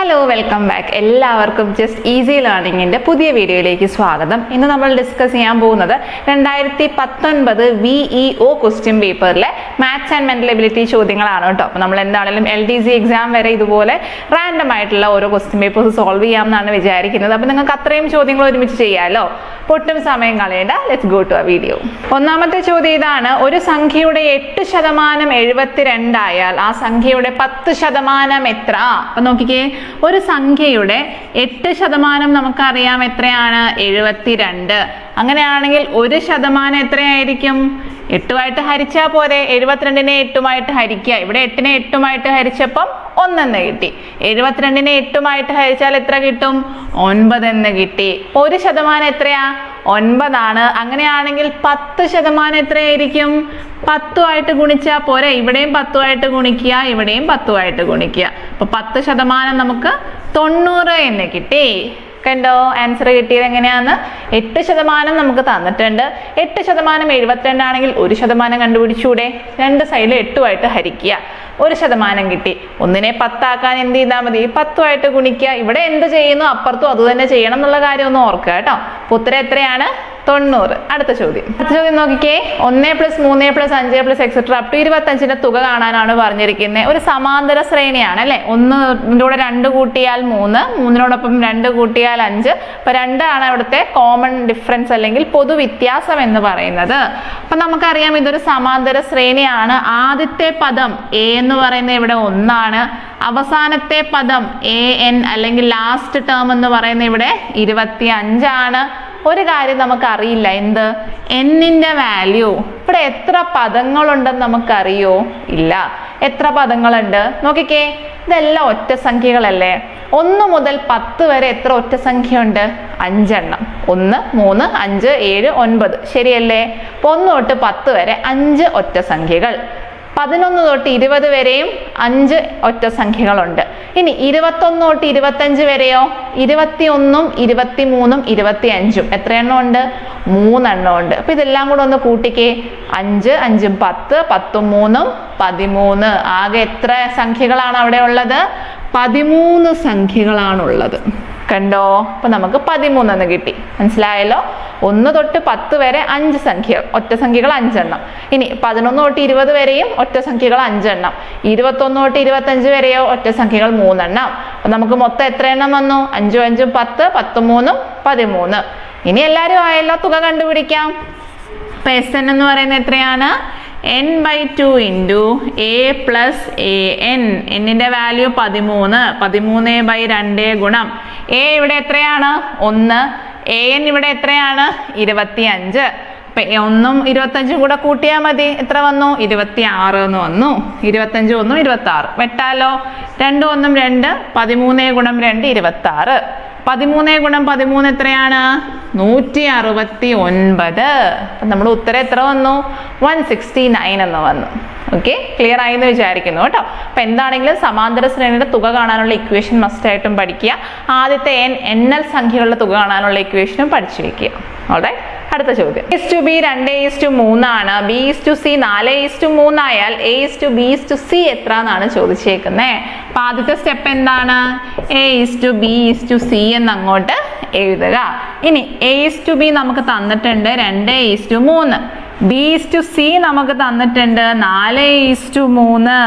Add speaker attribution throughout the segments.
Speaker 1: Hello, welcome back. എല്ലാവർക്കും just easy ലേണിങ്ങിൻ്റെ പുതിയ വീഡിയോയിലേക്ക് സ്വാഗതം. ഇന്ന് നമ്മൾ ഡിസ്കസ് ചെയ്യാൻ പോകുന്നത് 2019 VEO ക്വസ്റ്റ്യൻ പേപ്പറിലെ മാത്സ് ആൻഡ് മെൻ്റൽ എബിലിറ്റി ചോദ്യങ്ങളാണ് കേട്ടോ. അപ്പോൾ നമ്മൾ എന്താണെങ്കിലും LDC എക്സാം വരെ ഇതുപോലെ റാൻഡം ആയിട്ടുള്ള ഓരോ ക്വസ്റ്റ്യൻ പേപ്പേഴ്സ് സോൾവ് ചെയ്യാമെന്നാണ് വിചാരിക്കുന്നത്. അപ്പോൾ നിങ്ങൾക്ക് അത്രയും ചോദ്യങ്ങൾ ഒരുമിച്ച് ചെയ്യാമല്ലോ, ഒട്ടും സമയം കളയേണ്ട. ലെറ്റ്സ് ഗോ ടു ആ വീഡിയോ. ഒന്നാമത്തെ ചോദ്യം ഇതാണ്: ഒരു സംഖ്യയുടെ 8% 72 ആയാൽ ആ സംഖ്യയുടെ 10% എത്ര? അപ്പൊ നോക്കിക്കേ, ഒരു സംഖ്യയുടെ 8% നമുക്കറിയാം എത്രയാണ്? 72. അങ്ങനെയാണെങ്കിൽ 1% എത്രയായിരിക്കും? 8 ഹരിച്ചാൽ പോരെ? 72നെ 8 ഹരിക്കുക. ഇവിടെ 8നെ 8 ഹരിച്ചപ്പം 1 എന്ന് കിട്ടി. 72നെ 8 ഹരിച്ചാൽ എത്ര കിട്ടും? 9 എന്ന് കിട്ടി. 1% എത്രയാ? 9 ആണ്. അങ്ങനെയാണെങ്കിൽ 10% എത്രയായിരിക്കും? 10 ഗുണിച്ചാൽ പോരെ? ഇവിടെയും 10 ഗുണിക്കുക, ഇവിടെയും 10 ഗുണിക്കുക. അപ്പൊ 10% നമുക്ക് 90 എന്ന് കിട്ടി. കണ്ടോ, ആൻസർ കിട്ടിയത് എങ്ങനെയാന്ന്? 8% നമുക്ക് തന്നിട്ടുണ്ട്. 8% 72 ആണെങ്കിൽ 1% കണ്ടുപിടിച്ചൂടെ? രണ്ട് സൈഡിൽ 8 ഹരിക്കുക, 1% കിട്ടി. 1നെ 10 ആക്കാൻ എന്ത് ചെയ്താൽ മതി? 10 ഗുണിക്കുക. ഇവിടെ എന്ത് ചെയ്യുന്നു, അപ്പുറത്തും അത് തന്നെ ചെയ്യണം എന്നുള്ള കാര്യം ഒന്ന് ഓർക്കുക കേട്ടോ. അപ്പൊ ഉത്തരം എത്രയാണ്? 90. അടുത്ത ചോദ്യം നോക്കിക്കേ. 1 + 3 + 5 + എക്സെട്ര അപ് ടു 25ന്റെ തുക കാണാനാണ് പറഞ്ഞിരിക്കുന്നത്. ഒരു സമാന്തര ശ്രേണിയാണ് അല്ലെ. 1 2 കൂട്ടിയാൽ 3, 3നോടൊപ്പം 2 കൂട്ടിയാൽ 5. അപ്പൊ 2 ആണ് ഇവിടുത്തെ കോമൺ ഡിഫറൻസ് അല്ലെങ്കിൽ പൊതുവ്യത്യാസം എന്ന് പറയുന്നത്. അപ്പൊ നമുക്കറിയാം ഇതൊരു സമാന്തര ശ്രേണിയാണ്. ആദ്യത്തെ പദം a എന്ന് പറയുന്നത് ഇവിടെ 1 ആണ്. അവസാനത്തെ പദം an അല്ലെങ്കിൽ ലാസ്റ്റ് ടേം എന്ന് പറയുന്നത് ഇവിടെ 25 ആണ്. ഒരു കാര്യം നമുക്കറിയില്ല, എന്ത്? എന്നിന്റെ വാല്യൂ. ഇവിടെ എത്ര പദങ്ങളുണ്ടെന്ന് നമുക്കറിയോ? ഇല്ല. എത്ര പദങ്ങളുണ്ട് നോക്കിക്കേ. ഇതെല്ലാം ഒറ്റ സംഖ്യകളല്ലേ. 1 മുതൽ 10 വരെ എത്ര ഒറ്റ സംഖ്യ ഉണ്ട്? 5 എണ്ണം. 1 3 5 7 9 ശരിയല്ലേ? 1 തൊട്ട് 10 വരെ 5 ഒറ്റ സംഖ്യകൾ. 11 തൊട്ട് 20 വരെയും 5 ഒറ്റ സംഖ്യകളുണ്ട്. ഇനി 21 തൊട്ട് 25 വരെയോ? 21ഉം 23ഉം 25ഉം എത്ര എണ്ണം ഉണ്ട്? 3 എണ്ണം ഉണ്ട്. അപ്പൊ ഇതെല്ലാം കൂടെ ഒന്ന് കൂട്ടിക്കേ. 5 5 10, 10 3 13. ആകെ എത്ര സംഖ്യകളാണ് അവിടെ ഉള്ളത്? 13 സംഖ്യകളാണുള്ളത്. കണ്ടോ? അപ്പൊ നമുക്ക് 13 എന്ന് കിട്ടി. മനസ്സിലായല്ലോ? 1 തൊട്ട് 10 വരെ 5 സംഖ്യ, ഒറ്റ സംഖ്യകൾ 5 എണ്ണം. ഇനി 11 തൊട്ട് 20 വരെയും ഒറ്റ സംഖ്യകൾ 5 എണ്ണം. 21 തൊട്ട് 25 വരെയോ ഒറ്റ സംഖ്യകൾ 3 എണ്ണം. അപ്പൊ നമുക്ക് മൊത്തം എത്ര എണ്ണം വന്നു? 5 5 10, 10 3 13. ഇനി എല്ലാവരും ആയല്ലോ, തുക കണ്ടുപിടിക്കാം. അപ്പൊ SN എന്ന് പറയുന്നത് എത്രയാണ്? n/2 × a + an. എന്നിന്റെ വാല്യൂ 13. 13/2 ഗുണം a ഇവിടെ എത്രയാണ്? 1. an ഇവിടെ എത്രയാണ്? 25. അപ്പൊ 1ഉം 25ഉം കൂടെ കൂട്ടിയാൽ മതി. എത്ര വന്നു? 26 എന്ന് വന്നു. 25 1 26. വെട്ടാലോ? 2 1 2. 13 × 2 26. 13 × 13 എത്രയാണ്? 169. അപ്പൊ നമ്മുടെ ഉത്തരം എത്ര വന്നു? 169 എന്ന് വന്നു. ഓക്കെ, ക്ലിയർ ആയി എന്ന് വിചാരിക്കുന്നു കേട്ടോ. അപ്പൊ എന്താണെങ്കിലും സമാന്തര ശ്രേണിയുടെ തുക കാണാനുള്ള ഇക്വേഷൻ മസ്റ്റ് ആയിട്ടും പഠിക്കുക. ആദ്യത്തെ NL സംഖ്യകളുടെ തുക കാണാനുള്ള ഇക്വേഷനും പഠിച്ചു വെക്കുക. ഓൾറൈറ്റ്, അടുത്ത ചോദ്യം. A/B 2:3 ആണ്. B/C 4:3 ആയാൽ A/B/C എത്ര എന്നാണ് ചോദിച്ചേക്കുന്നത്. അപ്പൊ ആദ്യത്തെ സ്റ്റെപ്പ് എന്താണ്? A/B/C എന്ന് അങ്ങോട്ട് എഴുതുക. ഇനി A/B നമുക്ക് തന്നിട്ടുണ്ട് 2:3. B/C നമുക്ക് തന്നിട്ടുണ്ട് 4:3.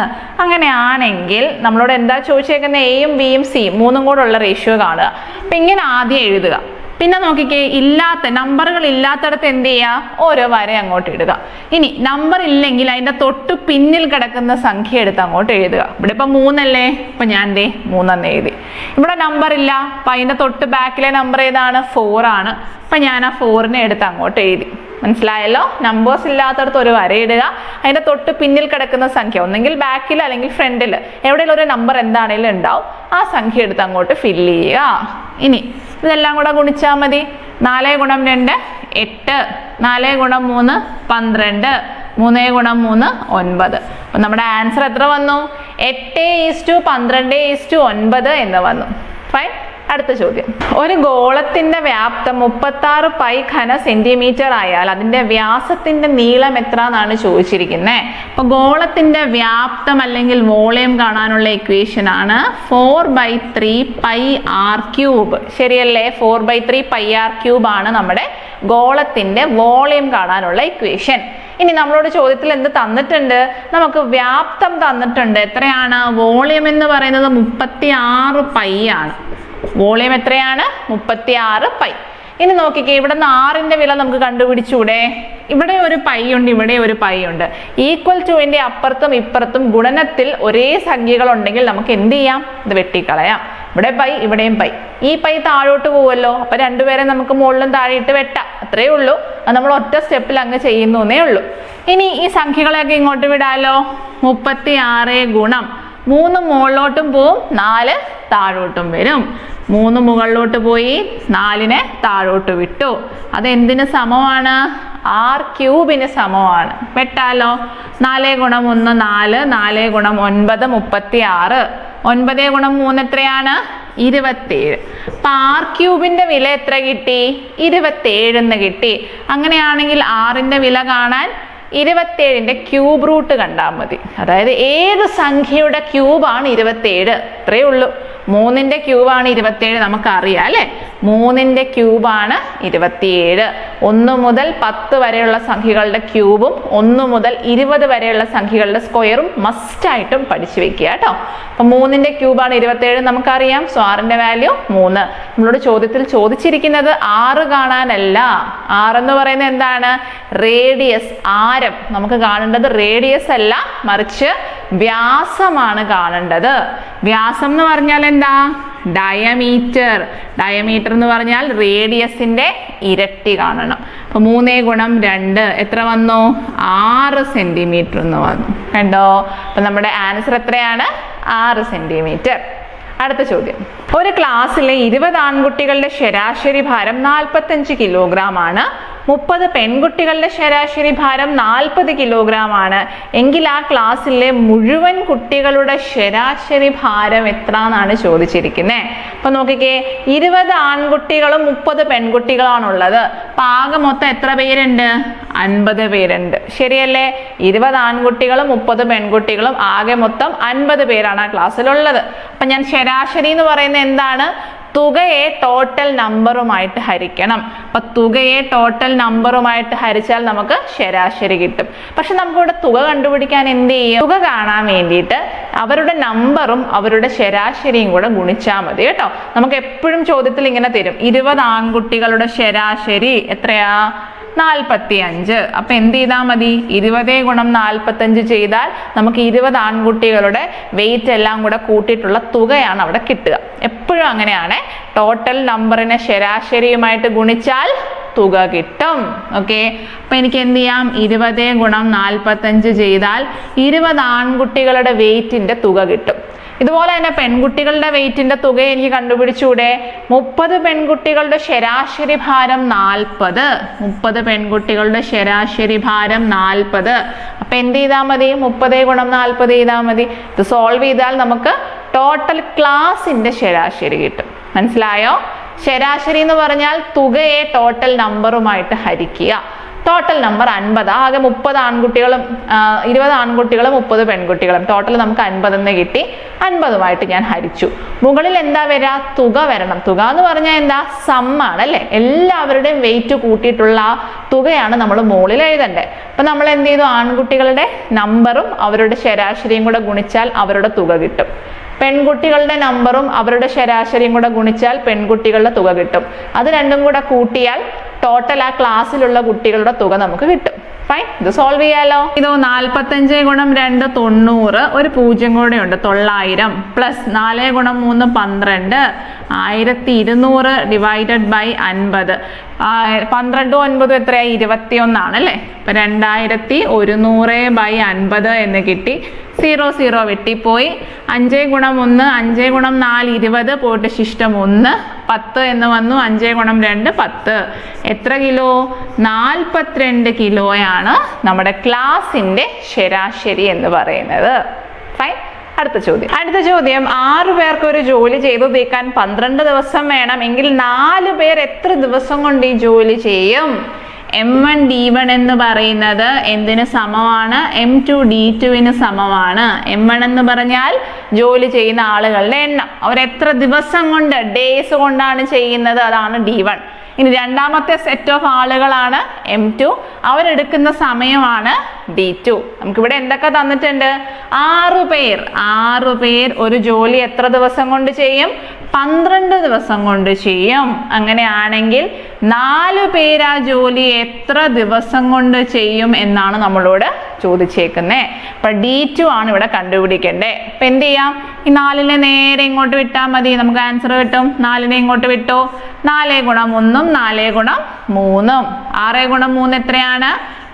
Speaker 1: അങ്ങനെയാണെങ്കിൽ നമ്മളോട് എന്താ ചോദിച്ചേക്കുന്നത്? എയും ബിയും സിയും 3ഉം കൂടെ ഉള്ള റേഷ്യോ കാണുക. അപ്പൊ ഇങ്ങനെ ആദ്യം എഴുതുക. പിന്നെ നോക്കിക്കേ, നമ്പറുകൾ ഇല്ലാത്തടത്ത് എന്ത് ചെയ്യുക? ഓരോ വര അങ്ങോട്ട് ഇടുക. ഇനി നമ്പർ ഇല്ലെങ്കിൽ അതിന്റെ തൊട്ട് പിന്നിൽ കിടക്കുന്ന സംഖ്യ എടുത്ത് അങ്ങോട്ട് എഴുതുക. ഇവിടെ ഇപ്പൊ 3 അല്ലേ, ഇപ്പൊ ഞാൻ 3 എന്ന് എഴുതി. ഇവിടെ നമ്പർ ഇല്ല, അപ്പൊ അതിന്റെ തൊട്ട് ബാക്കിലെ നമ്പർ ഏതാണ്? 4 ആണ്. അപ്പൊ ഞാൻ ആ 4നെ എടുത്ത് അങ്ങോട്ട് എഴുതി. മനസ്സിലായല്ലോ? നമ്പേഴ്സ് ഇല്ലാത്തടത്ത് ഒരു വര ഇടുക. അതിന്റെ തൊട്ട് പിന്നിൽ കിടക്കുന്ന സംഖ്യ ഒന്നെങ്കിൽ ബാക്കിൽ അല്ലെങ്കിൽ ഫ്രണ്ടിൽ എവിടെയുള്ള ഒരു നമ്പർ എന്താണെങ്കിലും ഉണ്ടാവും. ആ സംഖ്യ എടുത്ത് അങ്ങോട്ട് ഫില്ല് ചെയ്യുക. ഇനി ഇതെല്ലാം കൂടെ ഗുണിച്ചാൽ മതി. 4 × 2 8, 4 × 3 12, 3 × 3 9. അപ്പൊ നമ്മുടെ ആൻസർ എത്ര വന്നു? 8:12:9 എന്ന് വന്നു. ഫൈൻ. അടുത്ത ചോദ്യം, ഒരു ഗോളത്തിന്റെ വ്യാപ്തം 36 പൈ ഘന സെന്റിമീറ്റർ ആയാൽ അതിന്റെ വ്യാസത്തിന്റെ നീളം എത്ര എന്നാണ് ചോദിച്ചിരിക്കുന്നത്. അപ്പൊ ഗോളത്തിന്റെ വ്യാപ്തം അല്ലെങ്കിൽ വോളിയം കാണാനുള്ള ഇക്വേഷൻ ആണ് 4/3 പൈ ആർ ക്യൂബ്. ശരിയല്ലേ? 4/3 പൈ ആർ ക്യൂബ് ആണ് നമ്മുടെ ഗോളത്തിന്റെ വോളിയം കാണാനുള്ള ഇക്വേഷൻ. ഇനി നമ്മളോട് ചോദ്യത്തിൽ എന്ത് തന്നിട്ടുണ്ട്? നമുക്ക് വ്യാപ്തം തന്നിട്ടുണ്ട്. എത്രയാണ്? വോളിയം എന്ന് പറയുന്നത് 36 പൈ ആണ്. വോളിയം എത്രയാണ്? 36 പൈ. ഇനി നോക്കിക്കേ, ഇവിടെ നിന്ന് ആറിന്റെ വില നമുക്ക് കണ്ടുപിടിച്ചൂടെ? ഇവിടെ ഒരു പൈ ഉണ്ട്, ഇവിടെ ഒരു പൈ ഉണ്ട്. ഈക്വൽ ടുവിന്റെ അപ്പുറത്തും ഇപ്പുറത്തും ഗുണനത്തിൽ ഒരേ സംഖ്യകൾ ഉണ്ടെങ്കിൽ നമുക്ക് എന്ത് ചെയ്യാം? ഇത് വെട്ടിക്കളയാം. ഇവിടെ പൈ, ഇവിടെയും പൈ. ഈ പൈ താഴോട്ട് പോവല്ലോ. അപ്പൊ രണ്ടുപേരെ നമുക്ക് മുകളിലും താഴെയിട്ട് വെട്ടാം. അത്രേ ഉള്ളൂ. അത് നമ്മൾ ഒറ്റ സ്റ്റെപ്പിൽ അങ്ങ് ചെയ്യുന്നേ ഉള്ളൂ. ഇനി ഈ സംഖ്യകളെയൊക്കെ ഇങ്ങോട്ട് വിടാലോ. 36 ഗുണം 3 മുകളിലോട്ടും പോവും, 4 താഴോട്ടും വരും. 3 മുകളിലോട്ട് പോയി, 4 താഴോട്ട് വിട്ടു. അത് എന്തിന് സമമാണ്? ആർ ക്യൂബിന് സമമാണ്. വെട്ടാലോ. 4 ഗുണം 1 4, 4 ഗുണം 9 36, 9 ഗുണം 3 എത്രയാണ്? 27. അപ്പൊ ആർ ക്യൂബിന്റെ വില എത്ര കിട്ടി? 27 എന്ന് കിട്ടി. അങ്ങനെയാണെങ്കിൽ ആറിന്റെ വില കാണാൻ 27ന്റെ ക്യൂബ് റൂട്ട് കണ്ടാൽ മതി. അതായത് ഏത് സംഖ്യയുടെ ക്യൂബാണ് 27? അത്രയേ ഉള്ളൂ. 3ന്റെ ക്യൂബാണ് 27, നമുക്കറിയാം അല്ലെ? 3ന്റെ ക്യൂബാണ് 27. 1 മുതൽ 10 വരെയുള്ള സംഖ്യകളുടെ ക്യൂബും 1 മുതൽ 20 വരെയുള്ള സംഖ്യകളുടെ സ്ക്വയറും മസ്റ്റായിട്ടും പഠിച്ചു വെക്കുക കേട്ടോ. അപ്പൊ 3ന്റെ ക്യൂബാണ് 27 നമുക്കറിയാം. സോ ആറിന്റെ വാല്യൂ 3. നമ്മളോട് ചോദ്യത്തിൽ ചോദിച്ചിരിക്കുന്നത് 6 കാണാനല്ല. 6 എന്ന് പറയുന്നത് എന്താണ്? റേഡിയസ്, ആരം. നമുക്ക് കാണേണ്ടത് റേഡിയസ് അല്ല, മറിച്ച് വ്യാസമാണ് കാണേണ്ടത്. വ്യാസം എന്ന് പറഞ്ഞാൽ എന്താ? ഡയമീറ്റർ. ഡയമീറ്റർ എന്ന് പറഞ്ഞാൽ റേഡിയസിന്റെ ഇരട്ടി കാണണം. അപ്പൊ 3 ഗുണം 2 എത്ര വന്നു? 6 സെന്റിമീറ്റർ എന്ന് വന്നു. കണ്ടോ? അപ്പൊ നമ്മുടെ ആൻസർ എത്രയാണ്? 6 സെന്റിമീറ്റർ. അടുത്ത ചോദ്യം, ഒരു ക്ലാസ്സിലെ 20 ആൺകുട്ടികളുടെ ശരാശരി ഭാരം 45 കിലോഗ്രാം ആണ്. 30 പെൺകുട്ടികളുടെ ശരാശരി ഭാരം 40 കിലോഗ്രാം ആണ്. എങ്കിൽ ആ ക്ലാസ്സിലെ മുഴുവൻ കുട്ടികളുടെ ശരാശരി ഭാരം എത്ര എന്നാണ് ചോദിച്ചിരിക്കുന്നത്. അപ്പൊ നോക്കിക്കേ, 20 ആൺകുട്ടികളും 30 പെൺകുട്ടികളാണുള്ളത്. അപ്പൊ ആകെ മൊത്തം എത്ര പേരുണ്ട്? 50 പേരുണ്ട്. ശരിയല്ലേ? 20 ആൺകുട്ടികളും 30 പെൺകുട്ടികളും ആകെ മൊത്തം 50 പേരാണ് ആ ക്ലാസ്സിലുള്ളത്. അപ്പൊ ഞാൻ ശരാശരി എന്ന് പറയുന്നത് എന്താണ്? തുകയെ ടോട്ടൽ നമ്പറുമായിട്ട് ഹരിക്കണം. അപ്പൊ തുകയെ ടോട്ടൽ നമ്പറുമായിട്ട് ഹരിച്ചാൽ നമുക്ക് ശരാശരി കിട്ടും. പക്ഷെ നമുക്കിവിടെ തുക കണ്ടുപിടിക്കാൻ എന്ത് ചെയ്യും? തുക കാണാൻ വേണ്ടിയിട്ട് അവരുടെ നമ്പറും അവരുടെ ശരാശരിയും കൂടെ ഗുണിച്ചാൽ മതി കേട്ടോ. നമുക്ക് എപ്പോഴും ചോദ്യത്തിൽ ഇങ്ങനെ തരും, 20 ആൺകുട്ടികളുടെ ശരാശരി എത്രയാ? 45. അപ്പൊ എന്ത് ചെയ്താൽ മതി? 20 ഗുണം 45 ചെയ്താൽ നമുക്ക് 20 ആൺകുട്ടികളുടെ വെയിറ്റ് എല്ലാം കൂടെ കൂട്ടിയിട്ടുള്ള തുകയാണ് അവിടെ കിട്ടുക. എപ്പോഴും അങ്ങനെയാണ്. ടോട്ടൽ നമ്പറിനെ ശരാശരിയുമായിട്ട് ഗുണിച്ചാൽ തുക കിട്ടും. ഓക്കെ, അപ്പൊ എനിക്ക് എന്ത് ചെയ്യാം? 20 ഗുണം 45 ചെയ്താൽ 20 ആൺകുട്ടികളുടെ വെയിറ്റിന്റെ തുക കിട്ടും. ഇതുപോലെ തന്നെ പെൺകുട്ടികളുടെ വെയിറ്റിന്റെ തുക എനിക്ക് കണ്ടുപിടിച്ചൂടെ? 30 പെൺകുട്ടികളുടെ ശരാശരി ഭാരം 40. 30 പെൺകുട്ടികളുടെ ശരാശരി ഭാരം 40. അപ്പൊ എന്ത് ചെയ്താൽ മതി? 30 ഗുണം 40 ചെയ്താൽ മതി. ഇത് സോൾവ് ചെയ്താൽ നമുക്ക് ടോട്ടൽ ക്ലാസിന്റെ ശരാശരി കിട്ടും. മനസ്സിലായോ? ശരാശരി എന്ന് പറഞ്ഞാൽ തുകയെ ടോട്ടൽ നമ്പറുമായിട്ട് ഹരിക്കുക. Total number 50. ആകെ 30 ആൺകുട്ടികളും 20 ആൺകുട്ടികളും 30 പെൺകുട്ടികളും ടോട്ടൽ നമുക്ക് 50 എന്ന് കിട്ടി. 50മായിട്ട് ഞാൻ ഹരിച്ചു. മുകളിൽ എന്താ വരിക? തുക വരണം. തുക എന്ന് പറഞ്ഞാൽ എന്താ? സമ്മാണ് അല്ലെ? എല്ലാവരുടെയും വെയിറ്റ് കൂട്ടിയിട്ടുള്ള തുകയാണ് നമ്മൾ മുകളിൽ എഴുതണ്ടേ. അപ്പൊ നമ്മൾ എന്ത് ചെയ്തു? ആൺകുട്ടികളുടെ നമ്പറും അവരുടെ ശരാശരിയും കൂടെ ഗുണിച്ചാൽ അവരുടെ തുക കിട്ടും. പെൺകുട്ടികളുടെ നമ്പറും അവരുടെ ശരാശരിയും കൂടെ ഗുണിച്ചാൽ പെൺകുട്ടികളുടെ തുക കിട്ടും. അത് രണ്ടും കൂടെ കൂട്ടിയാൽ ടോട്ടൽ ആ ക്ലാസ്സിലുള്ള കുട്ടികളുടെ തുക നമുക്ക് കിട്ടും. ഫൈൻ, ഇത് സോൾവ് ചെയ്യാലോ. ഇതോ 45 ഗുണം 2 90, ഒരു 0 കൂടെ ഉണ്ട്, 900 പ്ലസ് 4 ഗുണം 3 12, 1200 ഡിവൈഡഡ് ബൈ 50. 12 9 എത്രയായി? 21 ആണ് അല്ലേ? അപ്പൊ 2100 ബൈ 50 എന്ന് കിട്ടി. 0 0 വെട്ടിപ്പോയി. 5 ഗുണം 1 5 ഗുണം 4 20, പോയിട്ട് ശിഷ്ടം 1 10 എന്ന് വന്നു. 5 ഗുണം 2 10. എത്ര കിലോ? 42 കിലോയാണ് നമ്മുടെ ക്ലാസിന്റെ ശരാശരി എന്ന് പറയുന്നത്. ഫൈൻ. അടുത്ത ചോദ്യം 6 പേർക്ക് ഒരു ജോലി ചെയ്തു തീർക്കാൻ 12 ദിവസം വേണം എങ്കിൽ 4 പേർ എത്ര ദിവസം കൊണ്ട് ഈ ജോലി ചെയ്യും? M1 D1 എന്ന് പറയുന്നത് എന്തിന് സമമാണ്? M2 D2 സമമാണ്. M1 എന്ന് പറഞ്ഞാൽ ജോലി ചെയ്യുന്ന ആളുകളുടെ എണ്ണം. അവർ എത്ര ദിവസം കൊണ്ട്, ഡേയ്സ് കൊണ്ടാണ് ചെയ്യുന്നത്, അതാണ് D1. ഇനി രണ്ടാമത്തെ സെറ്റ് ഓഫ് ആളുകളാണ് M2, അവരെടുക്കുന്ന സമയമാണ് D2. നമുക്കിവിടെ എന്തൊക്കെ തന്നിട്ടുണ്ട്? 6 പേർ ഒരു ജോലി എത്ര ദിവസം കൊണ്ട് ചെയ്യും? 12 ദിവസം കൊണ്ട് ചെയ്യും. അങ്ങനെയാണെങ്കിൽ 4 പേർ ആ ജോലി എത്ര ദിവസം കൊണ്ട് ചെയ്യും എന്നാണ് നമ്മളോട് ചോദിച്ചേക്കുന്നത്. അപ്പൊ D2 ആണ് ഇവിടെ കണ്ടുപിടിക്കേണ്ടത്. അപ്പൊ എന്ത് ചെയ്യാം? ഈ 4നെ നേരെ ഇങ്ങോട്ട് വിട്ടാൽ മതി, നമുക്ക് ആൻസർ കിട്ടും. 4നെ ഇങ്ങോട്ട് വിട്ടോ, 4 ഗുണം 1 4 ഗുണം 3 6 ഗുണം 3 എത്രയാണ്?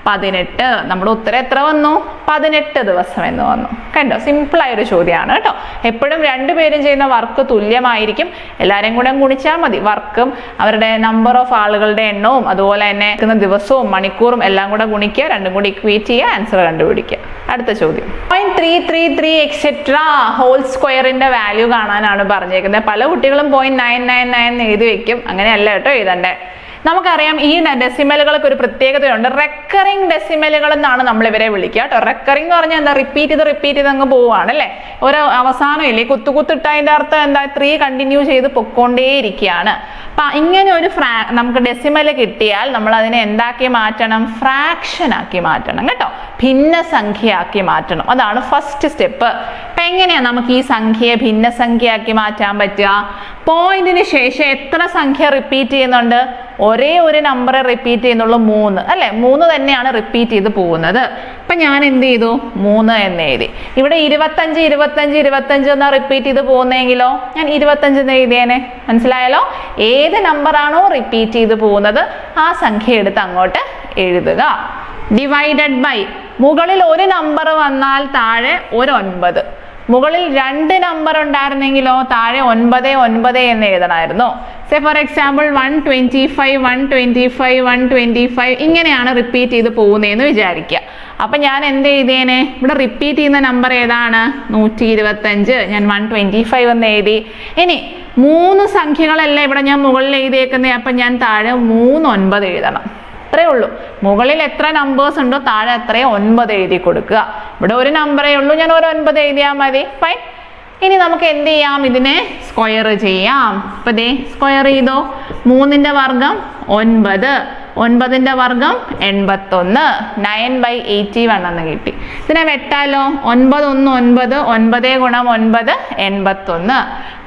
Speaker 1: 18. നമ്മുടെ ഉത്തരം എത്ര വന്നു? 18 ദിവസം എന്ന് വന്നു. കണ്ടോ, സിമ്പിൾ ആയൊരു ചോദ്യമാണ് കേട്ടോ. എപ്പോഴും 2 പേരും ചെയ്യുന്ന വർക്ക് തുല്യമായിരിക്കും. എല്ലാവരെയും കൂടെ ഗുണിച്ചാൽ മതി. വർക്കും അവരുടെ നമ്പർ ഓഫ് ആളുകളുടെ എണ്ണവും അതുപോലെ തന്നെ ദിവസവും മണിക്കൂറും എല്ലാം കൂടെ ഗുണിക്കുക, രണ്ടും കൂടി ഇക്വേറ്റ് ചെയ്യുക, ആൻസർ കണ്ടുപിടിക്കുക. അടുത്ത ചോദ്യം 0.333 എക്സെട്ര ഹോൾ സ്ക്വയറിന്റെ വാല്യൂ കാണാനാണ് പറഞ്ഞേക്കുന്നത്. പല കുട്ടികളും 0.999 എഴുതി വെക്കും. അങ്ങനെയല്ല കേട്ടോ എഴുതണ്ടേ. നമുക്കറിയാം ഈ ഡെസിമലുകൾക്ക് ഒരു പ്രത്യേകതയുണ്ട്. റെക്കറിംഗ് ഡെസിമലുകൾ എന്നാണ് നമ്മൾ ഇവരെ വിളിക്കുക കേട്ടോ. റെക്കറിംഗ് എന്ന് പറഞ്ഞാൽ എന്താ? റിപ്പീറ്റ് ചെയ്ത് അങ്ങ് പോവുകയാണ് അല്ലേ. ഒരു അവസാനം ഇല്ലേ, കുത്തിട്ടതിന്റെ അർത്ഥം എന്താ? 3 കണ്ടിന്യൂ ചെയ്ത് പൊക്കോണ്ടേയിരിക്കുകയാണ്. അപ്പൊ ഇങ്ങനെ ഒരു നമുക്ക് ഡെസിമൽ കിട്ടിയാൽ നമ്മൾ അതിനെ എന്താക്കി മാറ്റണം? ഫ്രാക്ഷൻ ആക്കി മാറ്റണം കേട്ടോ. ഭിന്നസംഖ്യയാക്കി മാറ്റണം. അതാണ് ഫസ്റ്റ് സ്റ്റെപ്പ്. അപ്പൊ എങ്ങനെയാ നമുക്ക് ഈ സംഖ്യയെ ഭിന്നസംഖ്യയാക്കി മാറ്റാൻ പറ്റുക? പോയിന്റിന് ശേഷം എത്ര സംഖ്യ റിപ്പീറ്റ് ചെയ്യുന്നുണ്ട്? ഒരേ ഒരു നമ്പർ റിപ്പീറ്റ് ചെയ്യുന്നുള്ളൂ, 3 അല്ലെ. 3 തന്നെയാണ് റിപ്പീറ്റ് ചെയ്ത് പോകുന്നത്. അപ്പൊ ഞാൻ എന്ത് ചെയ്തു? 3 എന്ന് എഴുതി. ഇവിടെ 25 എന്നാ റിപ്പീറ്റ് ചെയ്ത് പോകുന്നെങ്കിലോ ഞാൻ 25 എന്ന് എഴുതിയേനെ. മനസ്സിലായല്ലോ? ഏത് നമ്പറാണോ റിപ്പീറ്റ് ചെയ്ത് പോകുന്നത് ആ സംഖ്യ എടുത്ത് അങ്ങോട്ട് എഴുതുക. ഡിവൈഡഡ് ബൈ, മുകളിൽ ഒരു നമ്പർ വന്നാൽ താഴെ ഒരു 9. മുകളിൽ 2 നമ്പർ ഉണ്ടായിരുന്നെങ്കിലോ താഴെ 9 എന്ന് എഴുതണമായിരുന്നു. സേ ഫോർ എക്സാമ്പിൾ 125 ഇങ്ങനെയാണ് റിപ്പീറ്റ് ചെയ്ത് പോകുന്നതെന്ന് വിചാരിക്കുക. അപ്പൊ ഞാൻ എന്ത് എഴുതിയേനെ? ഇവിടെ റിപ്പീറ്റ് ചെയ്യുന്ന നമ്പർ ഏതാണ്? 125. ഞാൻ 125 എന്ന് എഴുതി. ഇനി 3 സംഖ്യകളല്ലേ ഇവിടെ ഞാൻ മുകളിൽ എഴുതിയേക്കുന്നത്. അപ്പൊ ഞാൻ താഴെ 3 9 എഴുതണം. അത്രേ ഉള്ളൂ. മുകളിൽ എത്ര നമ്പേഴ്സ് ഉണ്ടോ താഴെ അത്രയും 9 എഴുതി കൊടുക്കുക. ഇവിടെ ഒരു നമ്പറേ ഉള്ളൂ, ഞാൻ ഒരു 9 എഴുതിയാൽ മതി. ഫൈൻ. ഇനി നമുക്ക് എന്ത് ചെയ്യാം? ഇതിനെ സ്ക്വയർ ചെയ്യാം. അപ്പൊ ദേ സ്ക്വയർ ചെയ്തോ. 3ന്റെ വർഗം 9, 9ന്റെ വർഗം 81, 9/81 എന്ന് കിട്ടി. ഇതിനെ വെട്ടാലോ. 9 1 9, 9 ഗുണം 9 81,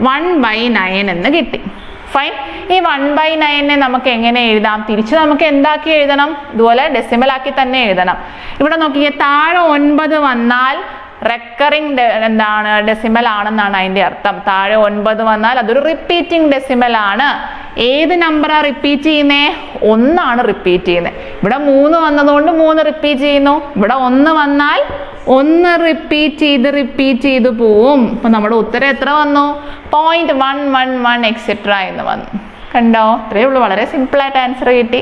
Speaker 1: 1/9 എന്ന് കിട്ടി. ഫൈൻ. ഈ 1/9നെ നമുക്ക് എങ്ങനെ എഴുതാം? തിരിച്ച് നമുക്ക് എന്താക്കി എഴുതണം? ഇതുപോലെ ഡെസിമൽ ആക്കി തന്നെ എഴുതണം. ഇവിടെ നോക്കിയേ, താഴെ 9 വന്നാൽ റെക്കറിംഗ് എന്താണ്? ഡെസിമൽ ആണെന്നാണ് അതിന്റെ അർത്ഥം. താഴെ 9 വന്നാൽ അതൊരു റിപ്പീറ്റിംഗ് ഡെസിമൽ ആണ്. ഏത് നമ്പറാ റിപ്പീറ്റ് ചെയ്യുന്നേ? 1 ആണ് റിപ്പീറ്റ് ചെയ്യുന്നത്. ഇവിടെ 3 വന്നതുകൊണ്ട് 3 റിപ്പീറ്റ് ചെയ്യുന്നു. ഇവിടെ 1 വന്നാൽ 1 റിപ്പീറ്റ് ചെയ്ത് പോവും. അപ്പൊ നമ്മുടെ ഉത്തരം എത്ര വന്നു? 0.111 എക്സെട്ര എന്ന് വന്നു. കണ്ടോ? ഇത്രയേ ഉള്ളൂ. വളരെ സിമ്പിൾ ആയിട്ട് ആൻസർ കിട്ടി.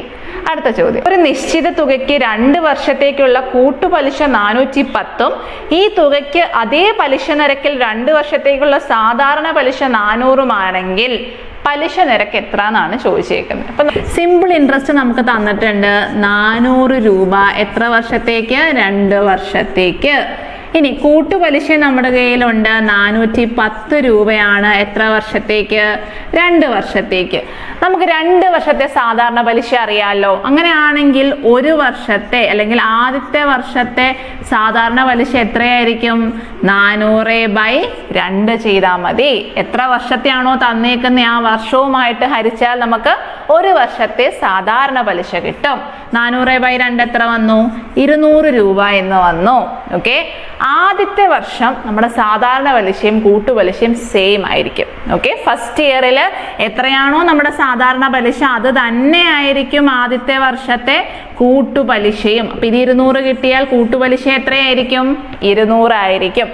Speaker 1: അടുത്ത ചോദ്യം, ഒരു നിശ്ചിത തുകയ്ക്ക് 2 വർഷത്തേക്കുള്ള കൂട്ടുപലിശ 410ഉം ഈ തുകയ്ക്ക് അതേ പലിശ നിരക്കിൽ 2 വർഷത്തേക്കുള്ള സാധാരണ പലിശ 400ഉം ആണെങ്കിൽ പലിശ നിരക്ക് എത്ര എന്നാണ് ചോദിച്ചേക്കുന്നത്. അപ്പൊ സിമ്പിൾ ഇൻട്രസ്റ്റ് നമുക്ക് തന്നിട്ടുണ്ട്. 400 രൂപ എത്ര വർഷത്തേക്ക്? 2 വർഷത്തേക്ക്. ഇനി കൂട്ടുപലിശ നമ്മുടെ കയ്യിലുണ്ട് 410 രൂപയാണ്. എത്ര വർഷത്തേക്ക്? 2 വർഷത്തേക്ക്. നമുക്ക് 2 വർഷത്തെ സാധാരണ പലിശ അറിയാമല്ലോ. അങ്ങനെയാണെങ്കിൽ ഒരു വർഷത്തെ അല്ലെങ്കിൽ ആദ്യത്തെ വർഷത്തെ സാധാരണ പലിശ എത്രയായിരിക്കും? 400/2 ചെയ്താൽ മതി. എത്ര വർഷത്തെയാണോ തന്നേക്കുന്ന ആ വർഷവുമായിട്ട് ഹരിച്ചാൽ നമുക്ക് ഒരു വർഷത്തെ സാധാരണ പലിശ കിട്ടും. 400/2 എത്ര വന്നു? 200 രൂപ എന്ന് വന്നു. ഓക്കെ. ആദ്യത്തെ വർഷം നമ്മുടെ സാധാരണ പലിശയും കൂട്ടുപലിശയും സെയിം ആയിരിക്കും. ഓക്കെ. ഫസ്റ്റ് ഇയറിൽ എത്രയാണോ നമ്മുടെ സാധാരണ പലിശ അത് തന്നെ ആയിരിക്കും ആദ്യത്തെ വർഷത്തെ കൂട്ടുപലിശയും. അപ്പൊ ഇത് 200 കിട്ടിയാൽ കൂട്ടുപലിശ എത്രയായിരിക്കും? 200 ആയിരിക്കും.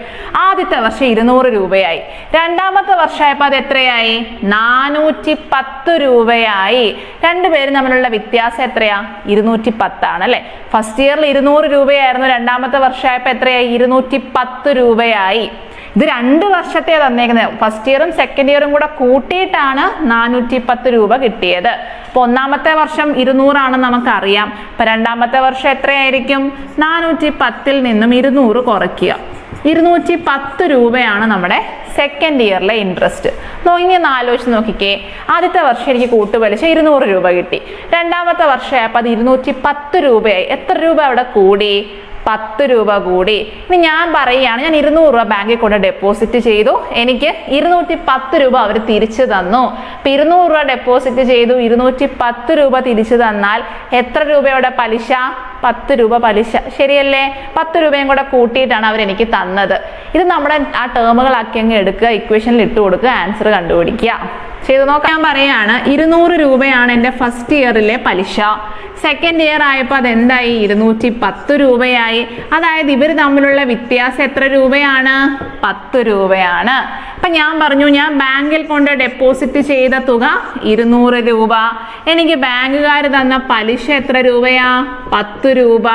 Speaker 1: ആദ്യത്തെ വർഷം 200 രൂപയായി. രണ്ടാമത്തെ വർഷമായപ്പോൾ അത് എത്രയായി? 410 രൂപയായി. രണ്ടുപേരും തമ്മിലുള്ള വ്യത്യാസം എത്രയാ? 210 ആണ് അല്ലെ. ഫസ്റ്റ് ഇയറിൽ 200 രൂപയായിരുന്നു. രണ്ടാമത്തെ വർഷമായപ്പോൾ എത്രയായി? 210 രൂപയായി. ഇത് 2 വർഷത്തെ തന്നേക്കുന്നത്. ഫസ്റ്റ് ഇയറും സെക്കൻഡ് ഇയറും കൂടെ കൂട്ടിയിട്ടാണ് 410 രൂപ കിട്ടിയത്. അപ്പോൾ ഒന്നാമത്തെ വർഷം 200 ആണെന്ന് നമുക്കറിയാം. അപ്പോൾ രണ്ടാമത്തെ വർഷം എത്രയായിരിക്കും? 410-ൽ നിന്നും 200 കുറയ്ക്കുക. 210 രൂപയാണ് നമ്മുടെ സെക്കൻഡ് ഇയറിലെ ഇൻട്രസ്റ്റ്. ഇനി ഒന്ന് ആലോചിച്ച് നോക്കിക്കേ. ആദ്യത്തെ വർഷം എനിക്ക് കൂട്ടുപലിശ 200 രൂപ കിട്ടി. രണ്ടാമത്തെ വർഷമായപ്പോൾ അത് 210 രൂപയായി. എത്ര രൂപ അവിടെ കൂടി? 10 രൂപ കൂടി. ഇനി ഞാൻ പറയുകയാണ്, ഞാൻ 200 രൂപ ബാങ്കിൽ കൊണ്ട് ഡെപ്പോസിറ്റ് ചെയ്തു, എനിക്ക് 210 രൂപ അവർ തിരിച്ചു തന്നു. അപ്പം 200 രൂപ ഡെപ്പോസിറ്റ് ചെയ്തു, 210 രൂപ തിരിച്ചു തന്നാൽ എത്ര രൂപയുടെ പലിശ? 10 രൂപ പലിശ. ശരിയല്ലേ? 10 രൂപയും കൂടെ കൂട്ടിയിട്ടാണ് അവരെനിക്ക് തന്നത്. ഇത് നമ്മുടെ ആ ടേമുകളാക്കി അങ്ങ് എടുക്കുക, ഇക്വേഷനിൽ ഇട്ട് കൊടുക്കുക, ആൻസർ കണ്ടുപിടിക്കുക. ചെയ്ത് നോക്കാൻ പറയാണ്. 200 രൂപയാണ് എൻ്റെ ഫസ്റ്റ് ഇയറിലെ പലിശ. സെക്കൻഡ് ഇയർ ആയപ്പോൾ അതെന്തായി? 210 രൂപയായി. അതായത് ഇവർ തമ്മിലുള്ള വ്യത്യാസം എത്ര രൂപയാണ്? 10 രൂപയാണ്. അപ്പം ഞാൻ പറഞ്ഞു, ഞാൻ ബാങ്കിൽ കൊണ്ട് ഡെപ്പോസിറ്റ് ചെയ്ത തുക 200 രൂപ. എനിക്ക് ബാങ്കുകാർ തന്ന പലിശ എത്ര രൂപയാ? 10 രൂപ.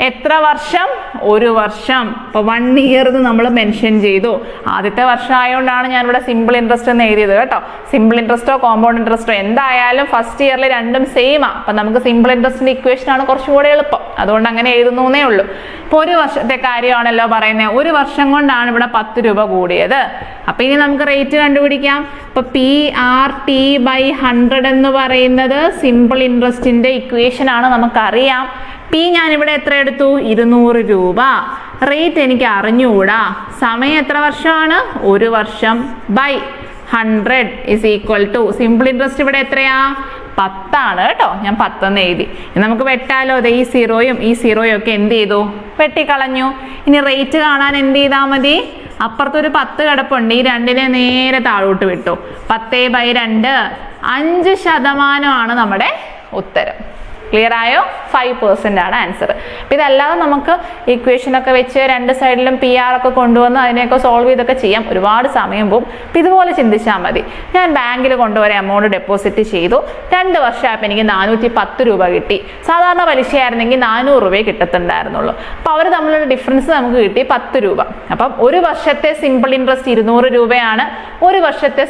Speaker 1: എത്ര വർഷം? 1 വർഷം. അപ്പോൾ 1 ഇയർ നമ്മൾ മെൻഷൻ ചെയ്തു. ആദ്യത്തെ വർഷം ആയതുകൊണ്ടാണ് ഞാൻ ഇവിടെ സിമ്പിൾ ഇൻട്രസ്റ്റ് എന്ന് എഴുതിയത് കേട്ടോ. സിമ്പിൾ ഇൻട്രസ്റ്റോ കോമ്പൗണ്ട് ഇൻട്രസ്റ്റോ എന്തായാലും ഫസ്റ്റ് ഇയറിൽ രണ്ടും സെയിം ആണ്. അപ്പം നമുക്ക് സിമ്പിൾ ഇൻട്രസ്റ്റിന്റെ ഇക്വേഷൻ ആണ് കുറച്ചും കൂടെ എളുപ്പം. അതുകൊണ്ട് അങ്ങനെ എഴുതുന്നേ ഉള്ളൂ. ഇപ്പോൾ 1 വർഷത്തെ കാര്യമാണല്ലോ പറയുന്നത്. 1 വർഷം കൊണ്ടാണ് ഇവിടെ 10 രൂപ കൂടിയത്. അപ്പം ഇനി നമുക്ക് റേറ്റ് കണ്ടുപിടിക്കാം. ഇപ്പൊ PR/100 എന്ന് പറയുന്നത് സിമ്പിൾ ഇൻട്രസ്റ്റിന്റെ ഇക്വേഷൻ ആണ്, നമുക്കറിയാം. പി ഞാനിവിടെ എത്ര എടുത്തു? 200 രൂപ. റേറ്റ് എനിക്ക് അറിഞ്ഞുകൂടാ. സമയം എത്ര വർഷമാണ്? 1 വർഷം by 100 is equal to simple interest ഇവിടെ എത്രയാ? 10 ആണ് കേട്ടോ. ഞാൻ 10 എന്ന് എഴുതി. നമുക്ക് വെട്ടാലോ. അതെ, ഈ 0യും ഈ 0യും ഒക്കെ എന്ത് ചെയ്തു? വെട്ടിക്കളഞ്ഞു. ഇനി റേറ്റ് കാണാൻ എന്ത് ചെയ്താൽ മതി? അപ്പുറത്തൊരു 10 കിടപ്പുണ്ട്. ഈ 2നെ നേരെ താഴോട്ട് വിട്ടു. 10/2 5% നമ്മുടെ ഉത്തരം. ക്ലിയർ ആയോ? 5% ആണ് ആൻസർ. അപ്പം ഇതല്ലാതെ നമുക്ക് ഇക്വേഷനൊക്കെ വെച്ച് 2 സൈഡിലും PR ഒക്കെ കൊണ്ടുവന്ന് അതിനെയൊക്കെ സോൾവ് ചെയ്തൊക്കെ ചെയ്യാം. ഒരുപാട് സമയം പോകും. അപ്പം ഇതുപോലെ ചിന്തിച്ചാൽ മതി. ഞാൻ ബാങ്കിൽ കൊണ്ടുവരെ എമൗണ്ട് ഡെപ്പോസിറ്റ് ചെയ്തു. 2 വർഷമായപ്പോൾ എനിക്ക് 410 രൂപ കിട്ടി. സാധാരണ പലിശയായിരുന്നെങ്കിൽ 400 രൂപയെ കിട്ടത്തുണ്ടായിരുന്നുള്ളൂ. അപ്പോൾ അവർ തമ്മിലുള്ള ഡിഫറൻസ് നമുക്ക് കിട്ടി 10 രൂപ. അപ്പം 1 വർഷത്തെ സിമ്പിൾ ഇൻട്രസ്റ്റ് 200 രൂപയാണ്. 1 വർഷത്തെ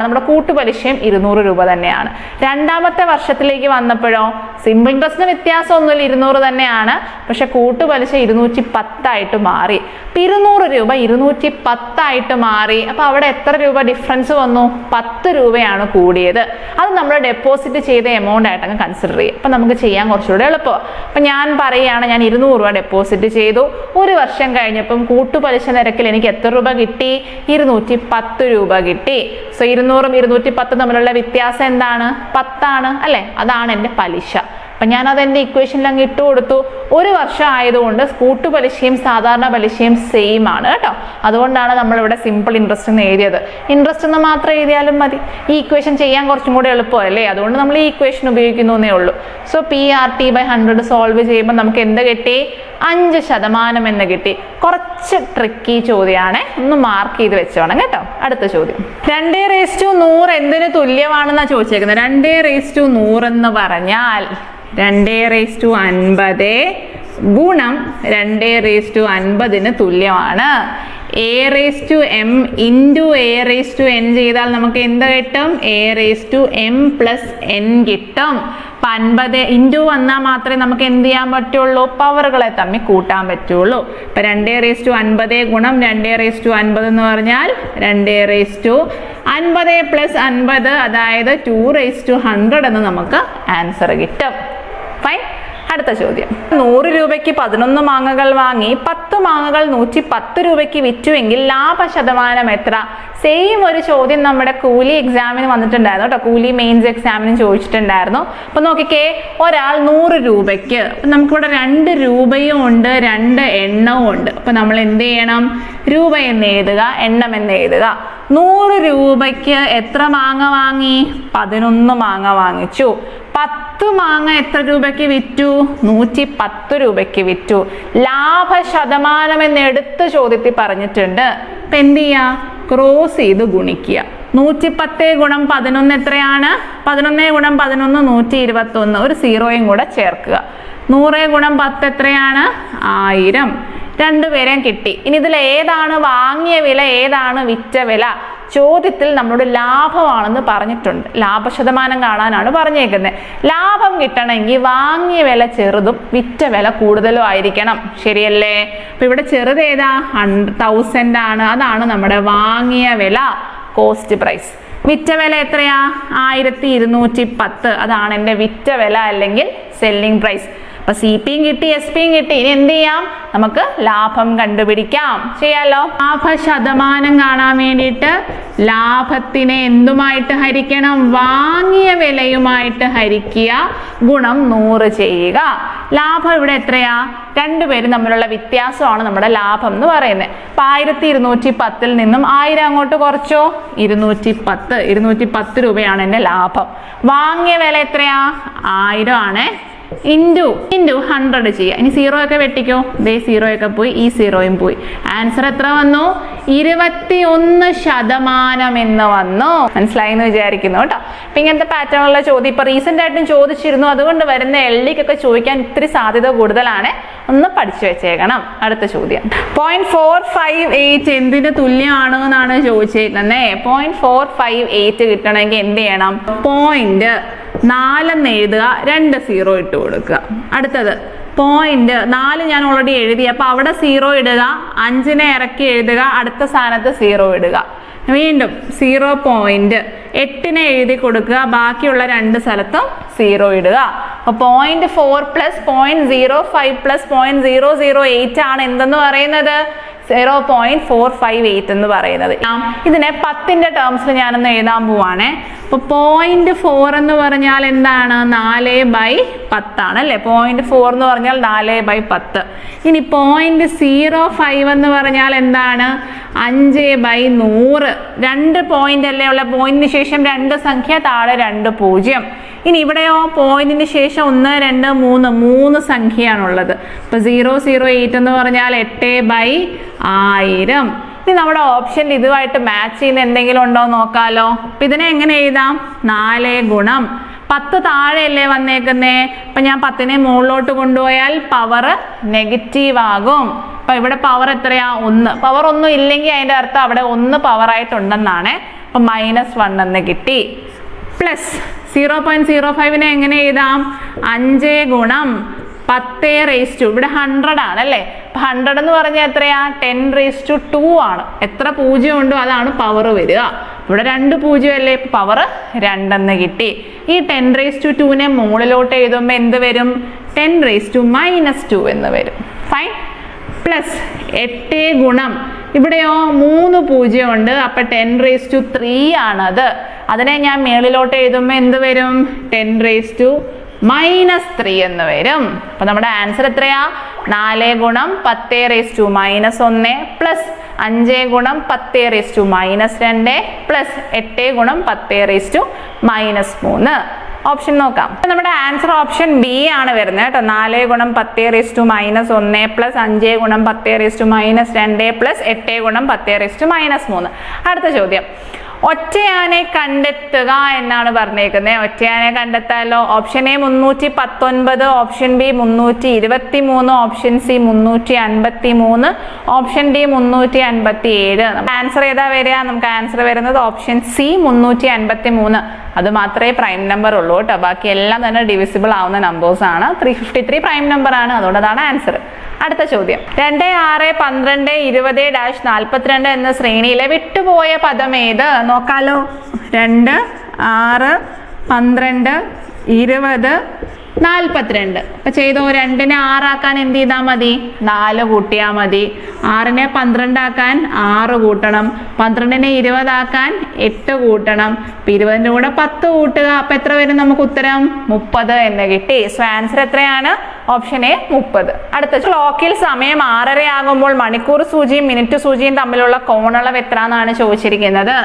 Speaker 1: നമ്മുടെ കൂട്ടുപലിശയും 200 രൂപ തന്നെയാണ്. രണ്ടാമത്തെ വർഷത്തിലേക്ക് വന്നപ്പോഴോ സിമ്പിൾ ഇൻട്രസ്റ്റിന് വ്യത്യാസമൊന്നുമില്ല, 200 തന്നെയാണ്. പക്ഷെ കൂട്ടുപലിശ 210 ആയിട്ട് മാറി. 200 രൂപ 210 ആയിട്ട് മാറി. അപ്പൊ അവിടെ എത്ര രൂപ ഡിഫറൻസ് വന്നു? 10 രൂപയാണ് കൂടിയത്. അത് നമ്മൾ ഡെപ്പോസിറ്റ് ചെയ്ത എമൗണ്ട് ആയിട്ട് അങ്ങ് കൺസിഡർ ചെയ്യും. അപ്പൊ നമുക്ക് ചെയ്യാൻ കുറച്ചുകൂടെ എളുപ്പമാണ്. അപ്പൊ ഞാൻ പറയുകയാണ്, ഞാൻ 200 രൂപ ഡെപ്പോസിറ്റ് ചെയ്തു. 1 വർഷം കഴിഞ്ഞപ്പം കൂട്ടുപലിശ നിരക്കിൽ എനിക്ക് എത്ര രൂപ കിട്ടി? 210 രൂപ കിട്ടി. സോ 200ഉം 210 തമ്മിലുള്ള വ്യത്യാസം എന്താണ്? 10 ആണ് അല്ലെ? അതാണ് എൻ്റെ പലിശ. അപ്പം ഞാനത് എൻ്റെ ഇക്വേഷനിൽ അങ്ങ് ഇട്ട് കൊടുത്തു. 1 വർഷം ആയതുകൊണ്ട് കൂട്ടുപലിശയും സാധാരണ പലിശയും സെയിം ആണ് കേട്ടോ. അതുകൊണ്ടാണ് നമ്മളിവിടെ സിമ്പിൾ ഇൻട്രസ്റ്റ് എന്ന് എഴുതിയത്. ഇൻട്രസ്റ്റ് എന്ന് മാത്രം എഴുതിയാലും മതി. ഈ ഇക്വേഷൻ ചെയ്യാൻ കുറച്ചും കൂടെ എളുപ്പമല്ലേ? അതുകൊണ്ട് നമ്മൾ ഈ ഇക്വേഷൻ ഉപയോഗിക്കുന്നേ ഉള്ളൂ. സോ PR/100 സോൾവ് ചെയ്യുമ്പോൾ നമുക്ക് എന്ത് കിട്ടി? 5% എന്ന് കിട്ടി. കുറച്ച് ട്രിക്കി ചോദ്യമാണ്, ഒന്ന് മാർക്ക് ചെയ്ത് വെച്ചോണം കേട്ടോ. അടുത്ത ചോദ്യം, 2/100 എന്തിനു തുല്യമാണെന്നാണ് ചോദിച്ചേക്കുന്നത്. 2/100 എന്ന് പറഞ്ഞാൽ 2/50 ഗുണം 2/50 തുല്യമാണ്. A/m ഇൻറ്റു A/n ചെയ്താൽ നമുക്ക് എന്ത് കിട്ടും? A/m + n കിട്ടും. 50 ഇൻറ്റു വന്നാൽ മാത്രമേ നമുക്ക് എന്ത് ചെയ്യാൻ പറ്റുള്ളൂ? പവറുകളെ തമ്മിൽ കൂട്ടാൻ പറ്റുള്ളൂ. ഇപ്പം 2/50 ഗുണം 2/50 എന്ന് പറഞ്ഞാൽ 2/50 + 50 അതായത് 2/100 എന്ന് നമുക്ക് ആൻസർ കിട്ടും. ഫൈൻ. അടുത്ത ചോദ്യം, 100 രൂപയ്ക്ക് 11 മാങ്ങകൾ വാങ്ങി 10 മാങ്ങകൾ 110 രൂപയ്ക്ക് വിറ്റുവെങ്കിൽ ലാഭശതമാനം എത്ര? സെയിം ഒരു ചോദ്യം നമ്മുടെ കൂലി എക്സാമിന് വന്നിട്ടുണ്ടായിരുന്നു കേട്ടോ. കൂലി മെയിൻസ് എക്സാമിന് ചോദിച്ചിട്ടുണ്ടായിരുന്നു. അപ്പൊ നോക്കിക്കേ, ഒരാൾ 100 രൂപയ്ക്ക്, നമുക്കിവിടെ 2 രൂപയും ഉണ്ട് 2 എണ്ണവും ഉണ്ട്. അപ്പൊ നമ്മൾ എന്ത് ചെയ്യണം? രൂപ എന്ന് എഴുതുക, എണ്ണം എന്ന് എഴുതുക. 100 രൂപയ്ക്ക് എത്ര മാങ്ങ വാങ്ങി? 11 മാങ്ങ വാങ്ങിച്ചു. 10 മാങ്ങ എത്ര രൂപയ്ക്ക് വിറ്റു? 110 രൂപയ്ക്ക് വിറ്റു. ലാഭശതമാനം എന്ന് എടുത്ത ചോദ്യത്തിൽ പറഞ്ഞിട്ടുണ്ട്. അപ്പൊ എന്ത് ചെയ്യാ? ക്രോസ് ചെയ്ത് ഗുണിക്കുക. 110 ഗുണം 11 എത്രയാണ്? 11 ഗുണം 11 121. ഒരു 0യും കൂടെ ചേർക്കുക. 100 ഗുണം 10 എത്രയാണ്? 1000. രണ്ടുപേരെയും കിട്ടി. ഇനി ഇതിൽ ഏതാണ് വാങ്ങിയ വില, ഏതാണ് വിറ്റ വില? ചോദ്യത്തിൽ നമ്മളോട് ലാഭമാണെന്ന് പറഞ്ഞിട്ടുണ്ട്. ലാഭശതമാനം കാണാനാണ് പറഞ്ഞേക്കുന്നത്. ലാഭം കിട്ടണമെങ്കിൽ വാങ്ങിയ വില ചെറുതും വിറ്റ വില കൂടുതലും ആയിരിക്കണം. ശരിയല്ലേ? അപ്പൊ ഇവിടെ ചെറുത് ഏതാ? 1000 ആണ്. അതാണ് നമ്മുടെ വാങ്ങിയ വില, കോസ്റ്റ് പ്രൈസ്. വിറ്റ വില എത്രയാ? 1210. അതാണ് എൻ്റെ വിറ്റ വില അല്ലെങ്കിൽ സെല്ലിംഗ് പ്രൈസ്. അപ്പൊ സി പിയും കിട്ടി, എസ് പിയും കിട്ടി. ഇനി എന്ത് ചെയ്യാം? നമുക്ക് ലാഭം കണ്ടുപിടിക്കാം. ചെയ്യാലോ? ലാഭ ശതമാനം കാണാൻ വേണ്ടിയിട്ട് ലാഭത്തിനെ എന്തുമായിട്ട് ഹരിക്കണം? വാങ്ങിയ വിലയുമായിട്ട് ഹരിക്കുക, ഗുണം 100 ചെയ്യുക. ലാഭം ഇവിടെ എത്രയാ? രണ്ടുപേരും തമ്മിലുള്ള വ്യത്യാസമാണ് നമ്മുടെ ലാഭം എന്ന് പറയുന്നത്. അപ്പൊ 1210 നിന്നും 1000 അങ്ങോട്ട് കുറച്ചോ? 210 രൂപയാണ് എൻ്റെ ലാഭം. വാങ്ങിയ വില എത്രയാ? 1000 ആണ്. ഇൻറ്റു 100 ചെയ്യുക. ഇനി 0 ഒക്കെ വെട്ടിക്കോ. ദേ 0 ഒക്കെ പോയി, ഈ 0യും പോയി. ആൻസർ എത്ര വന്നു? 21% എന്ന് വന്നു. മനസ്സിലായി എന്ന് വിചാരിക്കുന്നു കേട്ടോ. അപ്പൊ ഇങ്ങനത്തെ പാറ്റേണുള്ള ചോദ്യം ഇപ്പൊ റീസെന്റ് ആയിട്ടും ചോദിച്ചിരുന്നു. അതുകൊണ്ട് വരുന്ന എൽഡിക്കൊക്കെ ചോദിക്കാൻ ഇത്തിരി സാധ്യത കൂടുതലാണ്. ഒന്ന് പഠിച്ചു വെച്ചേക്കണം. അടുത്ത ചോദ്യം 0.458 എന്തിന് തുല്യമാണ് എന്നാണ് ചോദിച്ചേക്കുന്നത്. 0.458 കിട്ടണമെങ്കിൽ എന്ത് ചെയ്യണം? 0.4 എഴുതുക, 2 0 ഇട്ട് കൊടുക്കുക. അടുത്തത് 0.4 ഞാൻ ഓൾറെഡി എഴുതി. അപ്പൊ അവിടെ 0 ഇടുക, 5നെ ഇറക്കി എഴുതുക, അടുത്ത സ്ഥാനത്ത് 0 ഇടുക. വീണ്ടും 0.8നെ എഴുതി കൊടുക്കുക, ബാക്കിയുള്ള 2 സ്ഥലത്തും 0 ഇടുക. അപ്പൊ 0.4 പ്ലസ് 0.05 പ്ലസ് 0.008 ആണ് എന്തെന്ന് പറയുന്നത്? 0.458 എന്ന് പറയുന്നത്. ഇതിനെ 10ന്റെ ടേംസിൽ ഞാനൊന്ന് എഴുതാൻ പോവാണേ. അപ്പൊ 0.4 എന്ന് പറഞ്ഞാൽ എന്താണ്? 4/10 ആണ് അല്ലെ? 0.4 എന്ന് പറഞ്ഞാൽ 4/10. ഇനി 0.05 എന്ന് പറഞ്ഞാൽ എന്താണ്? 5/100. 2 പോയിന്റ് അല്ലേ ഉള്ള? പോയിന്റിന് ശേഷം 2 സംഖ്യ, താഴെ 2 0. ഇനി ഇവിടെയോ പോയിന്റിന് ശേഷം 1 2 3 സംഖ്യയാണുള്ളത്. ഇപ്പൊ 008 എന്ന് പറഞ്ഞാൽ 8/1000. ഇനി നമ്മുടെ ഓപ്ഷൻ ഇതുമായിട്ട് മാച്ച് ചെയ്യുന്ന എന്തെങ്കിലും ഉണ്ടോ നോക്കാലോ. അപ്പൊ ഇതിനെ എങ്ങനെ എഴുതാം? 4 ഗുണം 10 താഴെയല്ലേ വന്നേക്കുന്നേ. അപ്പൊ ഞാൻ 10നെ മുകളിലോട്ട് കൊണ്ടുപോയാൽ പവർ നെഗറ്റീവ് ആകും. അപ്പൊ ഇവിടെ പവർ എത്രയാ? 1. പവർ ഒന്നും ഇല്ലെങ്കിൽ അതിന്റെ അർത്ഥം അവിടെ 1 പവർ ആയിട്ടുണ്ടെന്നാണ്. അപ്പൊ -1 എന്ന് കിട്ടി. പ്ലസ് 0.05നെ എങ്ങനെ എഴുതാം? 5 ഗുണം 10 ഇവിടെ 100 ആണ് അല്ലേ? 100 എന്ന് പറഞ്ഞാൽ എത്രയാ? 10⁻²2 ആണ്. എത്ര 0 ഉണ്ടോ അതാണ് പവർ വരിക. ഇവിടെ 2 0 അല്ലേ? പവർ 2 എന്ന് കിട്ടി. ഈ 10⁻²2നെ മുകളിലോട്ട് എഴുതുമ്പോൾ എന്ത് വരും? 10⁻² എന്ന് വരും. ഫൈൻ. പ്ലസ് 8 ഗുണം ഇവിടെയോ 3 0 ഉണ്ട്. അപ്പൊ 10⁻³ ആണത്. അതിനെ ഞാൻ മേളിലോട്ട് എഴുതുമ്പോൾ എന്ത് വരും? 10⁻³ എന്ന് വരും. അപ്പൊ നമ്മുടെ ആൻസർ എത്രയാ? 4 ഗുണം 10⁻⁻1 പ്ലസ് 5 ഗുണം 10⁻⁻2 പ്ലസ് 8 ഗുണം 10⁻⁻3. ഓപ്ഷൻ നോക്കാം. നമ്മുടെ ആൻസർ ഓപ്ഷൻ ബി ആണ് വരുന്നത് കേട്ടോ. 4 ഗുണം 10⁻⁻1 പ്ലസ് 5 ഗുണം 10⁻⁻2 പ്ലസ് 8 ഗുണം 10⁻⁻3. അടുത്ത ചോദ്യം, ഒറ്റയാനെ കണ്ടെത്തുക എന്നാണ് പറഞ്ഞേക്കുന്നത്. ഒറ്റയാനെ കണ്ടെത്താലോ. Option A 319, option B 323, option C 353, option D 357. Answer ഏതാ വരിക? നമുക്ക് ആൻസർ വരുന്നത് ഓപ്ഷൻ സി 353. അത് മാത്രമേ പ്രൈം നമ്പർ ഉള്ളൂ കേട്ടോ. ബാക്കി എല്ലാം തന്നെ ഡിവിസിബിൾ ആവുന്ന നമ്പേഴ്സ് ആണ്. 353 പ്രൈം നമ്പർ ആണ്. അതുകൊണ്ട് അതാണ് ആൻസർ. അടുത്ത ചോദ്യം, 2 6 12 20-42 എന്ന ശ്രേണിയിലെ വിട്ടുപോയ പദം ഏത്? നോക്കാലോ. 2 6 12 20 42. അപ്പൊ ചെയ്തോ. 2നെ 6 ആക്കാൻ എന്ത് ചെയ്താൽ മതി? 4 കൂട്ടിയാൽ മതി. 6നെ 12 ആക്കാൻ 6 കൂട്ടണം. 12നെ 20 ആക്കാൻ 8 കൂട്ടണം. 20ന്റെ കൂടെ 10 കൂട്ടുക. അപ്പൊ എത്ര വരും നമുക്ക് ഉത്തരം? 30 എന്ന് കിട്ടി. സോ ആൻസർ എത്രയാണ്? Option A 30. അടുത്ത, ക്ലോക്കിൽ സമയം 6:30 ആകുമ്പോൾ മണിക്കൂർ സൂചിയും മിനിറ്റ് സൂചിയും തമ്മിലുള്ള കോണളവ് എത്ര എന്നാണ് ചോദിച്ചിരിക്കുന്നത്.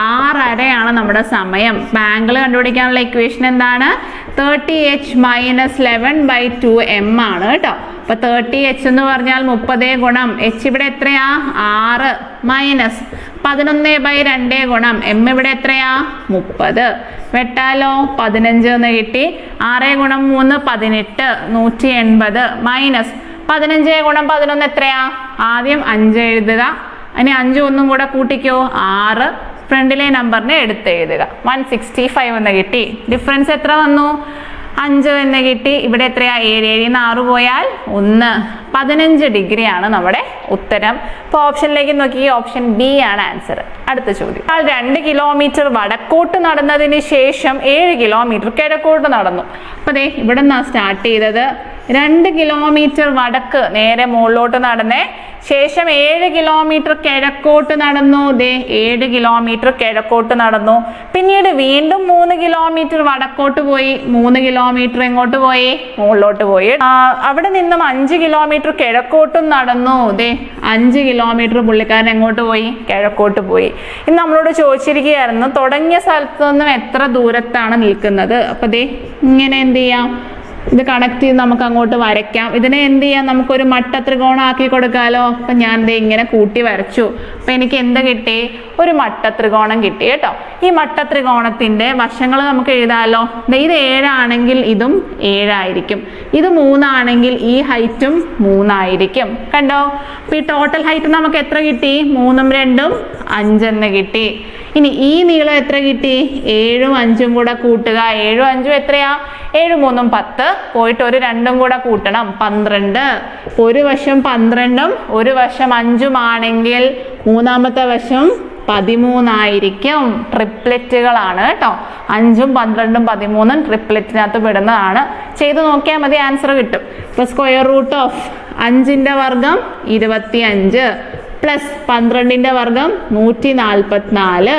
Speaker 1: 6:30 ആണ് നമ്മുടെ സമയം. ആംഗിൾ കണ്ടുപിടിക്കാനുള്ള ഇക്വേഷൻ എന്താണ്? 30h - 11/2m ആണ് കേട്ടോ. അപ്പൊ 30h എന്ന് പറഞ്ഞാൽ 30 ഗുണം h ഇവിടെ എത്രയാ? 6 മൈനസ് 11/2 ഗുണം m ഇവിടെ എത്രയാ? 30. വെട്ടാലോ. 15 എന്ന് കിട്ടി. 6 ഗുണം 3 18, 180 മൈനസ് 15 ഗുണം 11 എത്രയാ? ആദ്യം 5 എഴുതുക, ഇനി 5 ഒന്നും കൂടെ കൂട്ടിക്കോ, 6. ഫ്രണ്ടിലെ നമ്പറിനെ എടുത്ത് എഴുതുക. 165 എന്ന് കിട്ടി. ഡിഫറൻസ് എത്ര വന്നു? 5 എന്ന് കിട്ടി. ഇവിടെ എത്രയാ? 7. 7 6 പോയാൽ 1. 15 ഡിഗ്രിയാണ് നമ്മുടെ ഉത്തരം. അപ്പോൾ ഓപ്ഷനിലേക്ക് നോക്കി, ഓപ്ഷൻ ബി ആണ് ആൻസർ. അടുത്ത ചോദ്യം. 2 കിലോമീറ്റർ വടക്കോട്ട് നടന്നതിന് ശേഷം 7 കിലോമീറ്റർ കിഴക്കോട്ട് നടന്നു. അപ്പോൾ ദേ ഇവിടെ നിന്നാണ് സ്റ്റാർട്ട് ചെയ്തത്. 2 കിലോമീറ്റർ വടക്ക് നേരെ മുകളിലോട്ട് നടന്നേ, ശേഷം 7 കിലോമീറ്റർ കിഴക്കോട്ട് നടന്നു. ദേ 7 കിലോമീറ്റർ കിഴക്കോട്ട് നടന്നു. പിന്നീട് വീണ്ടും 3 കിലോമീറ്റർ വടക്കോട്ട് പോയി, 3 കിലോമീറ്റർ എങ്ങോട്ട് പോയി? മുകളിലോട്ട് പോയി. അവിടെ നിന്നും 5 കിലോമീറ്റർ കിഴക്കോട്ടും നടന്നു. ദേ 5 കിലോമീറ്റർ പുള്ളിക്കാരൻ എങ്ങോട്ട് പോയി? കിഴക്കോട്ട് പോയി. ഇന്ന് നമ്മളോട് ചോദിച്ചിരിക്കുകയായിരുന്നു തുടങ്ങിയ സ്ഥലത്ത് നിന്നും എത്ര ദൂരത്താണ് നിൽക്കുന്നത്. അപ്പൊ ദേ ഇങ്ങനെ എന്ത് ചെയ്യാം, ഇത് കണക്ട് ചെയ്ത് നമുക്ക് അങ്ങോട്ട് വരയ്ക്കാം. ഇതിനെ എന്ത് ചെയ്യാം, നമുക്കൊരു മട്ട ത്രികോണം ആക്കി കൊടുക്കാമല്ലോ. അപ്പം ഞാൻ ദേ ഇങ്ങനെ കൂട്ടി വരച്ചു. അപ്പം എനിക്ക് എന്ത് കിട്ടി? ഒരു മട്ട ത്രികോണം കിട്ടി കേട്ടോ. ഈ മട്ട ത്രികോണത്തിൻ്റെ വശങ്ങൾ നമുക്ക് എഴുതാമല്ലോ. ഇത് 7 ആണെങ്കിൽ ഇതും 7 ആയിരിക്കും, ഇത് 3 ആണെങ്കിൽ ഈ ഹൈറ്റും 3 ആയിരിക്കും. കണ്ടോ? അപ്പം ഈ ടോട്ടൽ ഹൈറ്റ് നമുക്ക് എത്ര കിട്ടി? 3 ഉം 2 ഉം 5 എന്ന് കിട്ടി. ഇനി ഈ നീളം എത്ര കിട്ടി? 7 ഉം 5 ഉം കൂടെ കൂട്ടുക. 7 ഉം 5 ഉം എത്രയാ? 7 3 ഉം 10. പോയിട്ട് ഒരു 2 ഉം കൂടെ കൂട്ടണം, 12. ഒരു വശം 12 ഉം ഒരു വശം 5 ഉം ആണെങ്കിൽ മൂന്നാമത്തെ വശം 13 ആയിരിക്കും. ട്രിപ്ലെറ്റുകളാണ് കേട്ടോ. 5 ഉം 12 ഉം 13 ഉം ട്രിപ്ലെറ്റിനകത്ത് പെടുന്നതാണ്. ചെയ്ത് നോക്കിയാൽ മതി, ആൻസർ കിട്ടും. ഇപ്പൊ സ്ക്വയർ റൂട്ട് ഓഫ് 5ന്റെ വർഗം 25 പ്ലസ് 12ന്റെ വർഗം 144,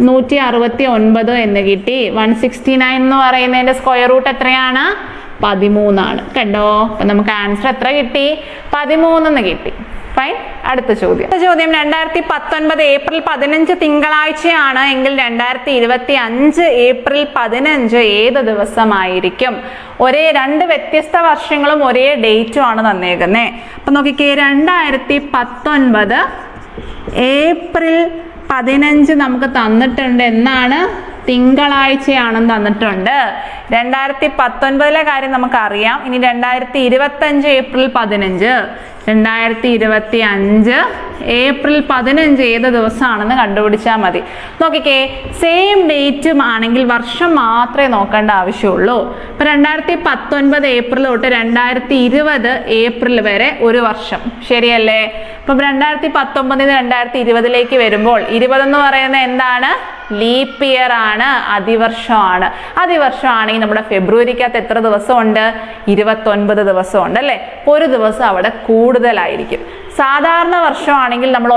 Speaker 1: 169 എന്ന് കിട്ടി. 169 എന്ന് പറയുന്നതിന്റെ സ്ക്വയർ റൂട്ട് എത്രയാണ്? 13 ആണ്. കണ്ടോ? അപ്പൊ നമുക്ക് ആൻസർ എത്ര കിട്ടി? 13 എന്ന് കിട്ടി. ഫൈൻ. അടുത്ത ചോദ്യം. 2019 ഏപ്രിൽ 15 തിങ്കളാഴ്ചയാണ് എങ്കിൽ 2025 ഏപ്രിൽ 15 ഏത് ദിവസമായിരിക്കും? ഒരേ 2 വ്യത്യസ്ത വർഷങ്ങളും ഒരേ ഡേറ്റും ആണ് തന്നേക്കുന്നത്. അപ്പൊ നോക്കിക്കേ, 2019 ഏപ്രിൽ 15 നമുക്ക് തന്നിട്ടുണ്ട്. എന്നാണ്? തിങ്കളാഴ്ചയാണെന്ന് തന്നിട്ടുണ്ട്. 2019 കാര്യം നമുക്കറിയാം. ഇനി 2025 ഏപ്രിൽ 15, 2025 ഏപ്രിൽ 15 ഏത് ദിവസമാണെന്ന് കണ്ടുപിടിച്ചാൽ മതി. നോക്കിക്കേ, സെയിം ഡേറ്റും ആണെങ്കിൽ വർഷം മാത്രമേ നോക്കേണ്ട ആവശ്യമുള്ളൂ. ഇപ്പൊ 2019 ഏപ്രിൽ തൊട്ട് 2020 ഏപ്രിൽ വരെ ഒരു വർഷം, ശരിയല്ലേ? അപ്പം 2019 2020 വരുമ്പോൾ 20 എന്ന് പറയുന്നത് എന്താണ്? ലീപ്പ് ഇയർ ആണ്, അതിവർഷമാണ്. അതിവർഷമാണെങ്കിൽ നമ്മുടെ ഫെബ്രുവരിക്കകത്ത് എത്ര ദിവസമുണ്ട്? 29 ദിവസമുണ്ട് അല്ലേ? ഒരു ദിവസം അവിടെ കൂടുതലായിരിക്കും. സാധാരണ വർഷമാണെങ്കിൽ നമ്മൾ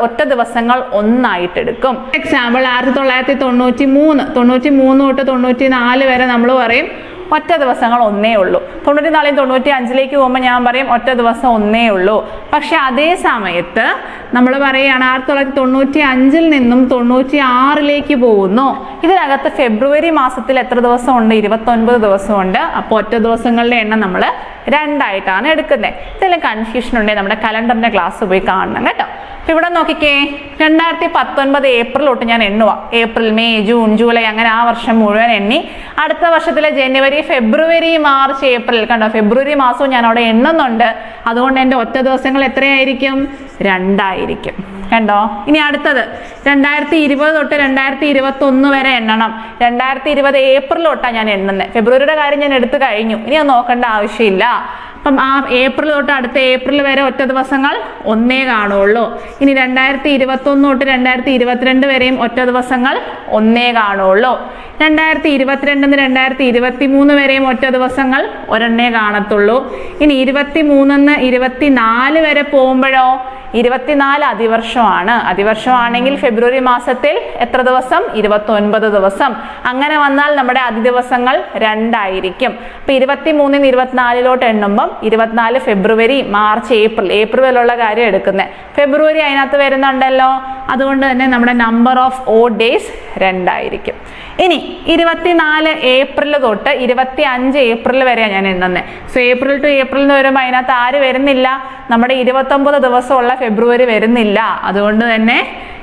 Speaker 1: ഒറ്റ ദിവസങ്ങൾ ഒന്നായിട്ടെടുക്കും. എക്സാമ്പിൾ 1993 തൊട്ട് 94 വരെ നമ്മൾ പറയും ഒറ്റ ദിവസങ്ങൾ ഒന്നേ ഉള്ളൂ. 94 95 പോകുമ്പോൾ ഞാൻ പറയും ഒറ്റ ദിവസം ഒന്നേ ഉള്ളൂ. പക്ഷെ അതേ സമയത്ത് നമ്മൾ പറയുകയാണ് 1995 നിന്നും 96 പോകുന്നു. ഇതിനകത്ത് ഫെബ്രുവരി മാസത്തിൽ എത്ര ദിവസമുണ്ട്? 29 ദിവസമുണ്ട്. അപ്പോൾ ഒറ്റ ദിവസങ്ങളുടെ എണ്ണം നമ്മൾ 2 ആയിട്ടാണ് എടുക്കുന്നത്. ഇതെല്ലാം കൺഫ്യൂഷൻ ഉണ്ടെങ്കിൽ നമ്മുടെ കലണ്ടറിന്റെ ക്ലാസ് പോയി കാണണം കേട്ടോ. അപ്പൊ ഇവിടെ നോക്കിക്കേ, 2019 ഏപ്രിൽ തൊട്ട് ഞാൻ എണ്ണുക. ഏപ്രിൽ, മെയ്, ജൂൺ, ജൂലൈ അങ്ങനെ ആ വർഷം മുഴുവൻ എണ്ണി. അടുത്ത വർഷത്തിലെ ജനുവരി, ഫെബ്രുവരി, മാർച്ച്, ഏപ്രിൽ, കണ്ടോ? ഫെബ്രുവരി മാസവും ഞാൻ അവിടെ എണ്ണുന്നുണ്ട്. അതുകൊണ്ട് എൻ്റെ ഒറ്റ ദിവസങ്ങൾ എത്രയായിരിക്കും? 2 ആയിരിക്കും. കണ്ടോ? ഇനി അടുത്തത് 2020 തൊട്ട് 2021 വരെ എണ്ണണം. 2020 ഏപ്രിൽ തൊട്ടാണ് ഞാൻ എണ്ണുന്നത്. ഫെബ്രുവരിയുടെ കാര്യം ഞാൻ എടുത്തു കഴിഞ്ഞു, ഇനി അത് നോക്കേണ്ട ആവശ്യമില്ല. അപ്പം ആ ഏപ്രിൽ തൊട്ട് അടുത്ത ഏപ്രിൽ വരെ ഒറ്റ ദിവസങ്ങൾ ഒന്നേ കാണുള്ളൂ. ഇനി 2021 തൊട്ട് 2022 വരെയും ഒറ്റ ദിവസങ്ങൾ ഒന്നേ കാണുള്ളൂ. 2022 2023 വരെയും ഒറ്റ ദിവസങ്ങൾ ഒരെണ്ണേ കാണത്തുള്ളൂ. ഇനി 23 24 വരെ പോകുമ്പോഴോ 24 അതിവർഷമാണ്. അതിവർഷമാണെങ്കിൽ ഫെബ്രുവരി മാസത്തിൽ എത്ര ദിവസം? 29 ദിവസം. അങ്ങനെ വന്നാൽ നമ്മുടെ അതിദിവസങ്ങൾ 2 ആയിരിക്കും. അപ്പൊ 23 24 എണ്ണുമ്പം 24 ഫെബ്രുവരി, മാർച്ച്, ഏപ്രിൽ വരെയുള്ള കാര്യം എടുക്കുന്നത്. ഫെബ്രുവരി അതിനകത്ത് വരുന്നുണ്ടല്ലോ, അതുകൊണ്ട് തന്നെ നമ്മുടെ നമ്പർ ഓഫ് ഓഡ് ഡേയ്സ് 2 ആയിരിക്കും. ഇനി 24 ഏപ്രിൽ തൊട്ട് 25 ഏപ്രിൽ വരെയാണ് ഞാൻ എണ്ണുന്നത്. സോ ഏപ്രിൽ ടു ഏപ്രിൽ എന്ന് വരുമ്പോൾ അതിനകത്ത് ആര് വരുന്നില്ല? നമ്മുടെ 29 ദിവസമുള്ള ഫെബ്രുവരി വരുന്നില്ല. അതുകൊണ്ട് തന്നെ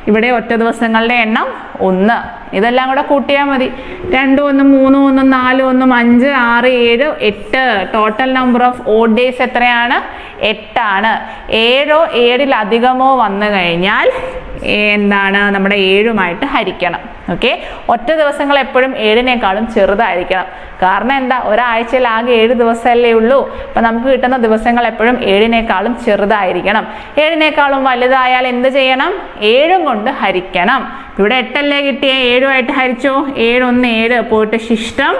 Speaker 1: ഇവിടെ ഒറ്റ ദിവസങ്ങളുടെ എണ്ണം 1. ഇതെല്ലാം കൂടെ കൂട്ടിയാൽ മതി. 2 1 3 1 4 1 5 6 7 8. Total number of odd days എത്രയാണ്? 8 ആണ്. 7ഓ 7-ലധികമോ വന്നു കഴിഞ്ഞാൽ എന്താണ്? നമ്മുടെ 7ഉമായിട്ട് ഹരിക്കണം. ഓക്കെ, ഒറ്റ ദിവസങ്ങൾ എപ്പോഴും 7നേക്കാളും ചെറുതായിരിക്കണം. കാരണം എന്താ? ഒരാഴ്ചയിൽ ആകെ 7 ദിവസമല്ലേ ഉള്ളൂ. അപ്പം നമുക്ക് കിട്ടുന്ന ദിവസങ്ങൾ എപ്പോഴും 7നേക്കാളും ചെറുതായിരിക്കണം. 7നേക്കാളും വലുതായാൽ എന്ത് ചെയ്യണം? 7 കൊണ്ട് ഹരിക്കണം. ഇവിടെ 8 കിട്ടിയേ, 7ആയിട്ട് ഹരിച്ചോ. 7 1 7 പോയിട്ട് ശിഷ്ടം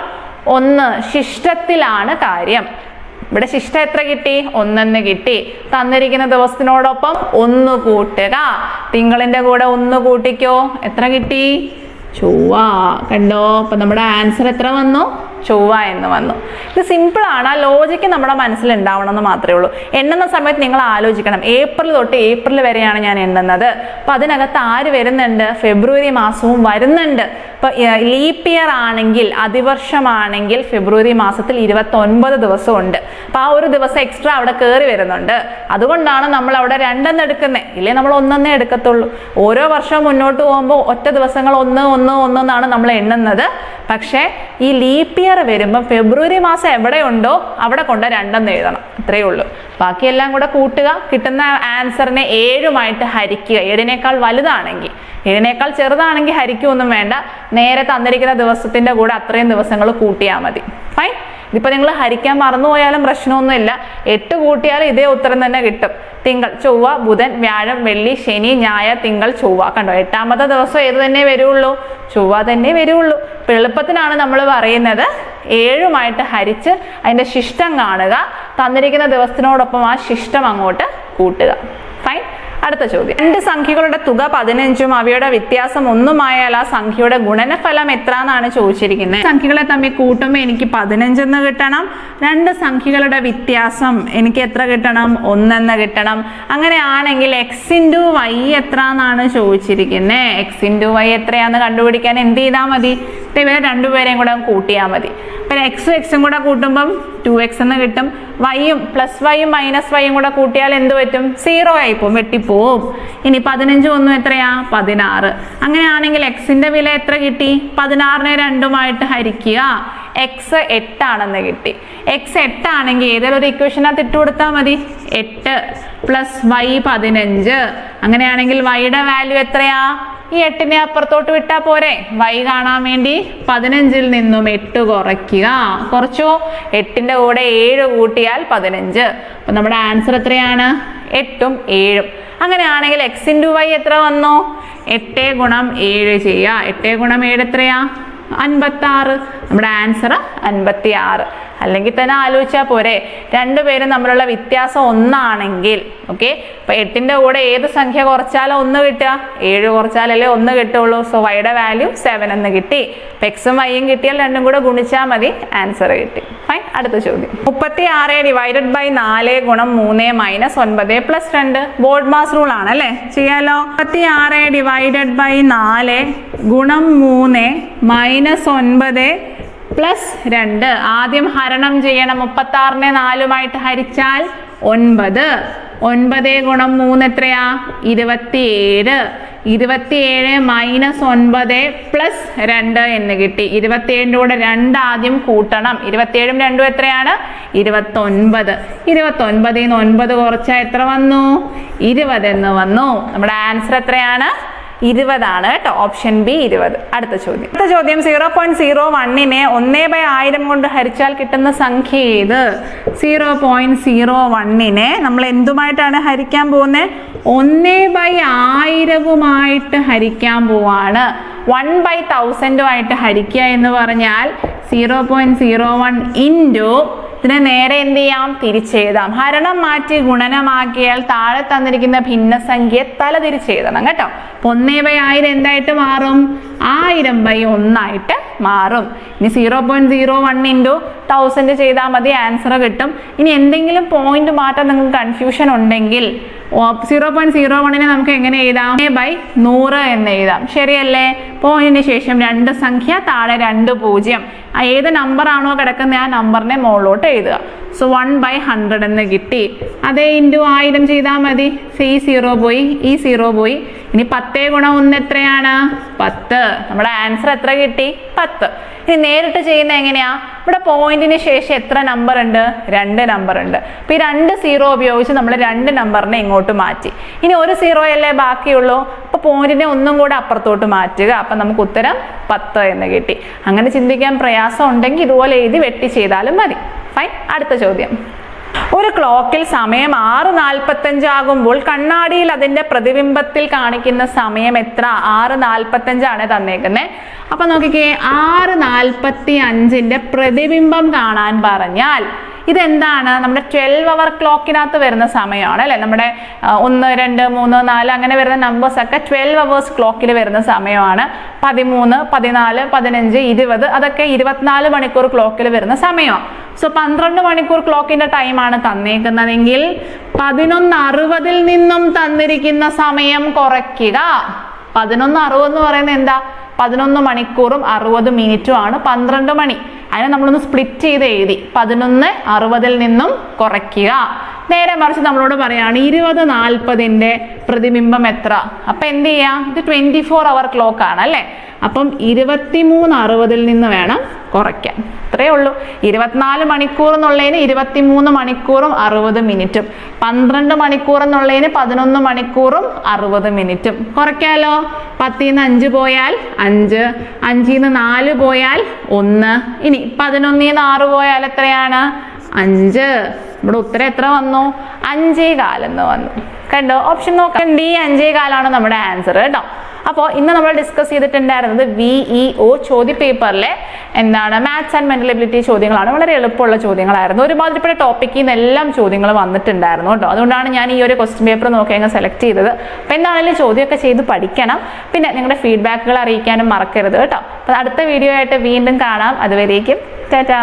Speaker 1: 1. ശിഷ്ടത്തിലാണ് കാര്യം. ഇവിടെ ശിഷ്ടം എത്ര കിട്ടി? 1 കിട്ടി. തന്നിരിക്കുന്ന ദിവസത്തിനോടൊപ്പം 1 കൂട്ടുക. തിങ്കളിന്റെ കൂടെ 1 കൂട്ടിക്കോ. എത്ര കിട്ടി? ചൊവ്വ. കണ്ടോ? അപ്പൊ നമ്മുടെ ആൻസർ എത്ര വന്നു? ചൊവ്വ എന്ന് വന്നു. ഇത് സിമ്പിൾ ആണ്. ആ ലോജിക്ക് നമ്മുടെ മനസ്സിൽ ഉണ്ടാവണം എന്ന് മാത്രമേ ഉള്ളൂ. എണ്ണുന്ന സമയത്ത് നിങ്ങൾ ആലോചിക്കണം, ഏപ്രിൽ തൊട്ട് ഏപ്രിൽ വരെയാണ് ഞാൻ എണ്ണുന്നത്. അപ്പൊ അതിനകത്ത് ആര് വരുന്നുണ്ട്? ഫെബ്രുവരി മാസവും വരുന്നുണ്ട്. ഇപ്പൊ ലീപ്പ് ഇയർ ആണെങ്കിൽ, അതിവർഷമാണെങ്കിൽ ഫെബ്രുവരി മാസത്തിൽ 29 ദിവസമുണ്ട്. അപ്പൊ ആ ഒരു ദിവസം എക്സ്ട്രാ അവിടെ കയറി വരുന്നുണ്ട്. അതുകൊണ്ടാണ് നമ്മൾ അവിടെ 2 എടുക്കുന്നത്. ഇല്ലേ നമ്മൾ 1 എടുക്കത്തുള്ളൂ. ഓരോ വർഷവും മുന്നോട്ട് പോകുമ്പോൾ ഒറ്റ ദിവസങ്ങൾ 1 1 1 എന്നാണ് നമ്മൾ എണ്ണുന്നത്. പക്ഷേ ഈ ലീപ്പ് ഇയർ വരുമ്പോൾ ഫെബ്രുവരി മാസം എവിടെയുണ്ടോ അവിടെ കൊണ്ട് 2 എഴുതണം. അത്രയേ ഉള്ളൂ. ബാക്കിയെല്ലാം കൂടെ കൂട്ടുക. കിട്ടുന്ന ആൻസറിനെ 7ഉമായിട്ട് ഹരിക്കുക. 7നേക്കാൾ വലുതാണെങ്കിൽ. 7നേക്കാൾ ചെറുതാണെങ്കിൽ ഹരിക്കുകയൊന്നും വേണ്ട. നേരെ തന്നിരിക്കുന്ന ദിവസത്തിന്റെ കൂടെ അത്രയും ദിവസങ്ങൾ കൂട്ടിയാൽ മതി. ഫൈൻ. ഇതിപ്പോൾ നിങ്ങൾ ഹരിക്കാൻ മറന്നുപോയാലും പ്രശ്നമൊന്നുമില്ല. 8 കൂട്ടിയാലും ഇതേ ഉത്തരം തന്നെ കിട്ടും. തിങ്കൾ, ചൊവ്വ, ബുധൻ, വ്യാഴം, വെള്ളി, ശനി, ഞായർ, തിങ്കൾ, ചൊവ്വ. കണ്ടോ? 8ാമത്തെ ദിവസം ഏത് തന്നെ വരുള്ളൂ? ചൊവ്വ തന്നെ വരുള്ളൂ. ഇപ്പം എളുപ്പത്തിനാണ് നമ്മൾ പറയുന്നത് 7ഉമായിട്ട് ഹരിച്ച് അതിൻ്റെ ശിഷ്ടം കാണുക. തന്നിരിക്കുന്ന ദിവസത്തിനോടൊപ്പം ആ ശിഷ്ടം അങ്ങോട്ട് കൂട്ടുക. ഫൈൻ. അടുത്ത ചോദ്യം. 2 സംഖ്യകളുടെ തുക 15ഉം അവയുടെ വ്യത്യാസം 1ഉമായാൽ ആ സംഖ്യയുടെ ഗുണനഫലം എത്ര എന്നാണ് ചോദിച്ചിരിക്കുന്നത്. സംഖ്യകളെ തമ്മിൽ കൂട്ടുമ്പോൾ എനിക്ക് 15 എന്ന് കിട്ടണം. 2 സംഖ്യകളുടെ വ്യത്യാസം എനിക്ക് എത്ര കിട്ടണം? 1 എന്ന് കിട്ടണം. അങ്ങനെയാണെങ്കിൽ x × y എത്ര എന്നാണ് ചോദിച്ചിരിക്കുന്നത്. x × y എത്രയാണെന്ന് കണ്ടുപിടിക്കാൻ എന്ത് ചെയ്താൽ മതി? ഇവരെ രണ്ടുപേരെയും കൂടെ കൂട്ടിയാൽ മതി. പിന്നെ എക്സും കൂടെ കൂട്ടുമ്പം 2x എന്ന് കിട്ടും. വൈയും പ്ലസ് വൈയും മൈനസ് വൈയും കൂടെ കൂട്ടിയാൽ എന്ത് പറ്റും? 0 ആയിപ്പോവും, വെട്ടിപ്പോവും. ഇനി 15 1 എത്രയാ? 16. അങ്ങനെയാണെങ്കിൽ എക്സിന്റെ വില എത്ര കിട്ടി? 16നെ 2ഉമായിട്ട് ഹരിക്കുക. എക്സ് 8 ആണെന്ന് കിട്ടി. എക്സ് 8 ആണെങ്കിൽ ഏതെങ്കിലും ഒരു ഇക്വേഷനകത്ത് ഇട്ട് കൊടുത്താൽ മതി. 8 പ്ലസ് വൈ 15. അങ്ങനെയാണെങ്കിൽ വൈയുടെ വാല്യൂ എത്രയാ? ഈ 8നെ അപ്പുറത്തോട്ട് വിട്ടാൽ പോരെ? വൈ കാണാൻ വേണ്ടി 15ൽ നിന്നും 8 കുറയ്ക്കുക. കുറച്ചോ? 8ന്റെ കൂടെ 7 കൂട്ടിയാൽ 15. അപ്പൊ നമ്മുടെ ആൻസർ എത്രയാണ്? 8ഉം 7ഉം. അങ്ങനെയാണെങ്കിൽ x × y എത്ര വന്നു? 8 × 7 ചെയ്യുക. 8 × 7 എത്രയാ? 56. നമ്മുടെ ആൻസർ 56. അല്ലെങ്കിൽ തന്നെ ആലോചിച്ചാൽ പോരെ? രണ്ടുപേരും തമ്മിലുള്ള വ്യത്യാസം 1 ആണെങ്കിൽ. ഓക്കെ, അപ്പൊ 8ന്റെ കൂടെ ഏത് സംഖ്യ കുറച്ചാലും 1 കിട്ടുക? 7 കുറച്ചാലല്ലേ 1 കിട്ടുള്ളൂ. സോ വൈയുടെ വാല്യൂ 7 എന്ന് കിട്ടി. അപ്പൊ എക്സും വൈയും കിട്ടിയാൽ രണ്ടും കൂടെ ഗുണിച്ചാൽ മതി, ആൻസർ കിട്ടി. ഫൈൻ. അടുത്ത ചോദ്യം. 36 ഡിവൈഡഡ് ബൈ 4 ഗുണം 3 minus 9 plus 2. Board mass rule ആണ് അല്ലേ? ചെയ്യാലോ. 36 ഡിവൈഡഡ് ബൈ 4 ഗുണം 3 മൈനസ് 9 പ്ലസ് 2. ആദ്യം ഹരണം ചെയ്യണം. 36നെ 4ഉമായിട്ട് ഹരിച്ചാൽ 9. 9 ഗുണം 3 എത്രയാ? 27. 27 മൈനസ് 9 പ്ലസ് 2 എന്ന് കിട്ടി. 27ന്റെ കൂടെ 2 ആദ്യം കൂട്ടണം. 27ഉം 2ഉം എത്രയാണ്? 29. 29ൽ നിന്ന് 9 കുറച്ചാൽ എത്ര വന്നു? 20 എന്ന് വന്നു. നമ്മുടെ ആൻസർ എത്രയാണ്? 20 ആണ് കേട്ടോ. Option B 20. അടുത്ത ചോദ്യം. 0.01നെ 1/1000 കൊണ്ട് ഹരിച്ചാൽ കിട്ടുന്ന സംഖ്യ ഏത്? 0.01നെ നമ്മൾ എന്തുമായിട്ടാണ് ഹരിക്കാൻ പോകുന്നത്? 1/1000 ഹരിക്കാൻ പോവാണ്. 1/1000 ഹരിക്കുക എന്ന് പറഞ്ഞാൽ 0.01 ഇൻറ്റു ഇതിനെ നേരെ എന്ത് ചെയ്യാം? തിരിച്ചെഴുതാം. ഹരണം മാറ്റി ഗുണനമാക്കിയാൽ താഴെ തന്നിരിക്കുന്ന ഭിന്നസംഖ്യ തല തിരിച്ചെഴുതണം കേട്ടോ. 1/1000 എന്തായിട്ട് മാറും? 1000/1 ആയിട്ട് മാറും. ഇനി 0.01 ഇൻറ്റു 1000 ചെയ്താൽ മതി, ആൻസർ കിട്ടും. ഇനി എന്തെങ്കിലും പോയിന്റ് മാറ്റാൻ നിങ്ങൾക്ക് കൺഫ്യൂഷൻ ഉണ്ടെങ്കിൽ 0.01നെ നമുക്ക് എങ്ങനെ എഴുതാം? 100 എന്ന് എഴുതാം. ശരിയല്ലേ? പോയിന്റിന് ശേഷം 2 സംഖ്യ, താഴെ 2 0. ഏത് നമ്പർ ആണോ കിടക്കുന്നത് ആ നമ്പറിനെ മുകളിലോട്ട് എഴുതുക. സോ 1/100 എന്ന് കിട്ടി. അതേ ഇൻറ്റു 1000 ചെയ്താൽ മതി. ഈ 0 പോയി, ഈ 0 പോയി. ഇനി 10 × 1 എത്രയാണ്? 10. നമ്മുടെ ആൻസർ എത്ര കിട്ടി? 10. ഇനി നേരിട്ട് ചെയ്യുന്ന എങ്ങനെയാ? ഇവിടെ പോയിന്റിന് ശേഷം എത്ര നമ്പർ ഉണ്ട്? 2 നമ്പർ ഉണ്ട്. അപ്പോൾ ഈ 2 0 ഉപയോഗിച്ച് നമ്മൾ 2 നമ്പറിനെ ഇങ്ങോട്ട് മാറ്റി. ഇനി ഒരു 0 അല്ലേ ബാക്കിയുള്ളൂ. അപ്പോൾ പോയിന്റിനെ ഒന്നും കൂടെ അപ്പുറത്തോട്ട് മാറ്റുക. അപ്പം നമുക്ക് ഉത്തരം 10 എന്ന് കിട്ടി. അങ്ങനെ ചിന്തിക്കാൻ പ്രയാസം ഉണ്ടെങ്കിൽ ഇതുപോലെ എഴുതി വെട്ടി ചെയ്താലും മതി. ഫൈൻ. അടുത്ത ചോദ്യം. ഒരു ക്ലോക്കിൽ സമയം 6:45 ആകുമ്പോൾ കണ്ണാടിയിൽ അതിന്റെ പ്രതിബിംബത്തിൽ കാണിക്കുന്ന സമയം എത്ര? 6:45 ആണ് തന്നേക്കുന്നത്. അപ്പൊ നോക്കിക്കേ, 6:45 പ്രതിബിംബം കാണാൻ പറഞ്ഞാൽ ഇതെന്താണ്? നമ്മുടെ 12 അവർ ക്ലോക്കിനകത്ത് വരുന്ന സമയമാണ് അല്ലെ. നമ്മുടെ 1, 2, 3, 4 അങ്ങനെ വരുന്ന നമ്പേഴ്സ് ഒക്കെ 12 അവേഴ്സ് ക്ലോക്കിൽ വരുന്ന സമയമാണ്. 13, 14, 15, 20 അതൊക്കെ 24 മണിക്കൂർ ക്ലോക്കിൽ വരുന്ന സമയമാണ്. സോ 12 മണിക്കൂർ ക്ലോക്കിന്റെ ടൈമാണ് തന്നേക്കുന്നതെങ്കിൽ 11:60 നിന്നും തന്നിരിക്കുന്ന സമയം കുറയ്ക്കുക. 11:60 എന്ന് പറയുന്നത് എന്താ? 11 മണിക്കൂറും 60 മിനിറ്റും ആണ് 12 മണി. അതിനെ നമ്മളൊന്ന് സ്പ്ലിറ്റ് ചെയ്ത് എഴുതി. 11:60 നിന്നും കുറയ്ക്കുക. നേരെ മറിച്ച് നമ്മളോട് പറയാണ് 20:40 പ്രതിബിംബം എത്ര? അപ്പം എന്ത് ചെയ്യാം? ഇത് 24 അവർ ക്ലോക്ക് ആണ് അല്ലേ. അപ്പം 23:60 നിന്ന് വേണം കുറയ്ക്കാൻ. അത്രയേ ഉള്ളൂ. 24 മണിക്കൂർ എന്നുള്ളതിന് 23 മണിക്കൂറും 60 മിനിറ്റും, 12 മണിക്കൂർ എന്നുള്ളതിന് 11 മണിക്കൂറും 60 മിനിറ്റും. കുറയ്ക്കാലോ. 10 ന്ന് 5 പോയാൽ 5, 5 ന്ന് 4 പോയാൽ 1. ഇനി 11 ന്ന് 6 പോയാൽ എത്രയാണ്? 5. ഇവിടെ ഉത്തരം എത്ര വന്നു? 5.25 എന്ന് വന്നു. കണ്ടോ? ഓപ്ഷൻ നോക്കാം. ഡി 5.25 നമ്മുടെ ആൻസർ കേട്ടോ. അപ്പോൾ ഇന്ന് നമ്മൾ ഡിസ്കസ് ചെയ്തിട്ടുണ്ടായിരുന്നത് VEO ചോദ്യ പേപ്പറിലെ എന്താണ് മാത്സ് ആൻഡ് മെന്റൽ എബിലിറ്റി ചോദ്യങ്ങളാണ്. വളരെ എളുപ്പമുള്ള ചോദ്യങ്ങളായിരുന്നു. ഒരുമാതിരിപ്പെട്ട ടോപ്പിക്കിൽ നിന്ന് എല്ലാം ചോദ്യങ്ങൾ വന്നിട്ടുണ്ടായിരുന്നു കേട്ടോ. അതുകൊണ്ടാണ് ഞാൻ ഈ ഒരു ക്വസ്റ്റ്യൻ പേപ്പർ നോക്കി അങ്ങ് സെലക്ട് ചെയ്തത്. അപ്പോൾ എന്താണെങ്കിലും ചോദ്യമൊക്കെ ചെയ്ത് പഠിക്കണം. പിന്നെ നിങ്ങളുടെ ഫീഡ്ബാക്കുകൾ അറിയിക്കാനും മറക്കരുത് കേട്ടോ. അപ്പോൾ അടുത്ത വീഡിയോ ആയിട്ട് വീണ്ടും കാണാം. അതുവരേക്കും ടാറ്റാ.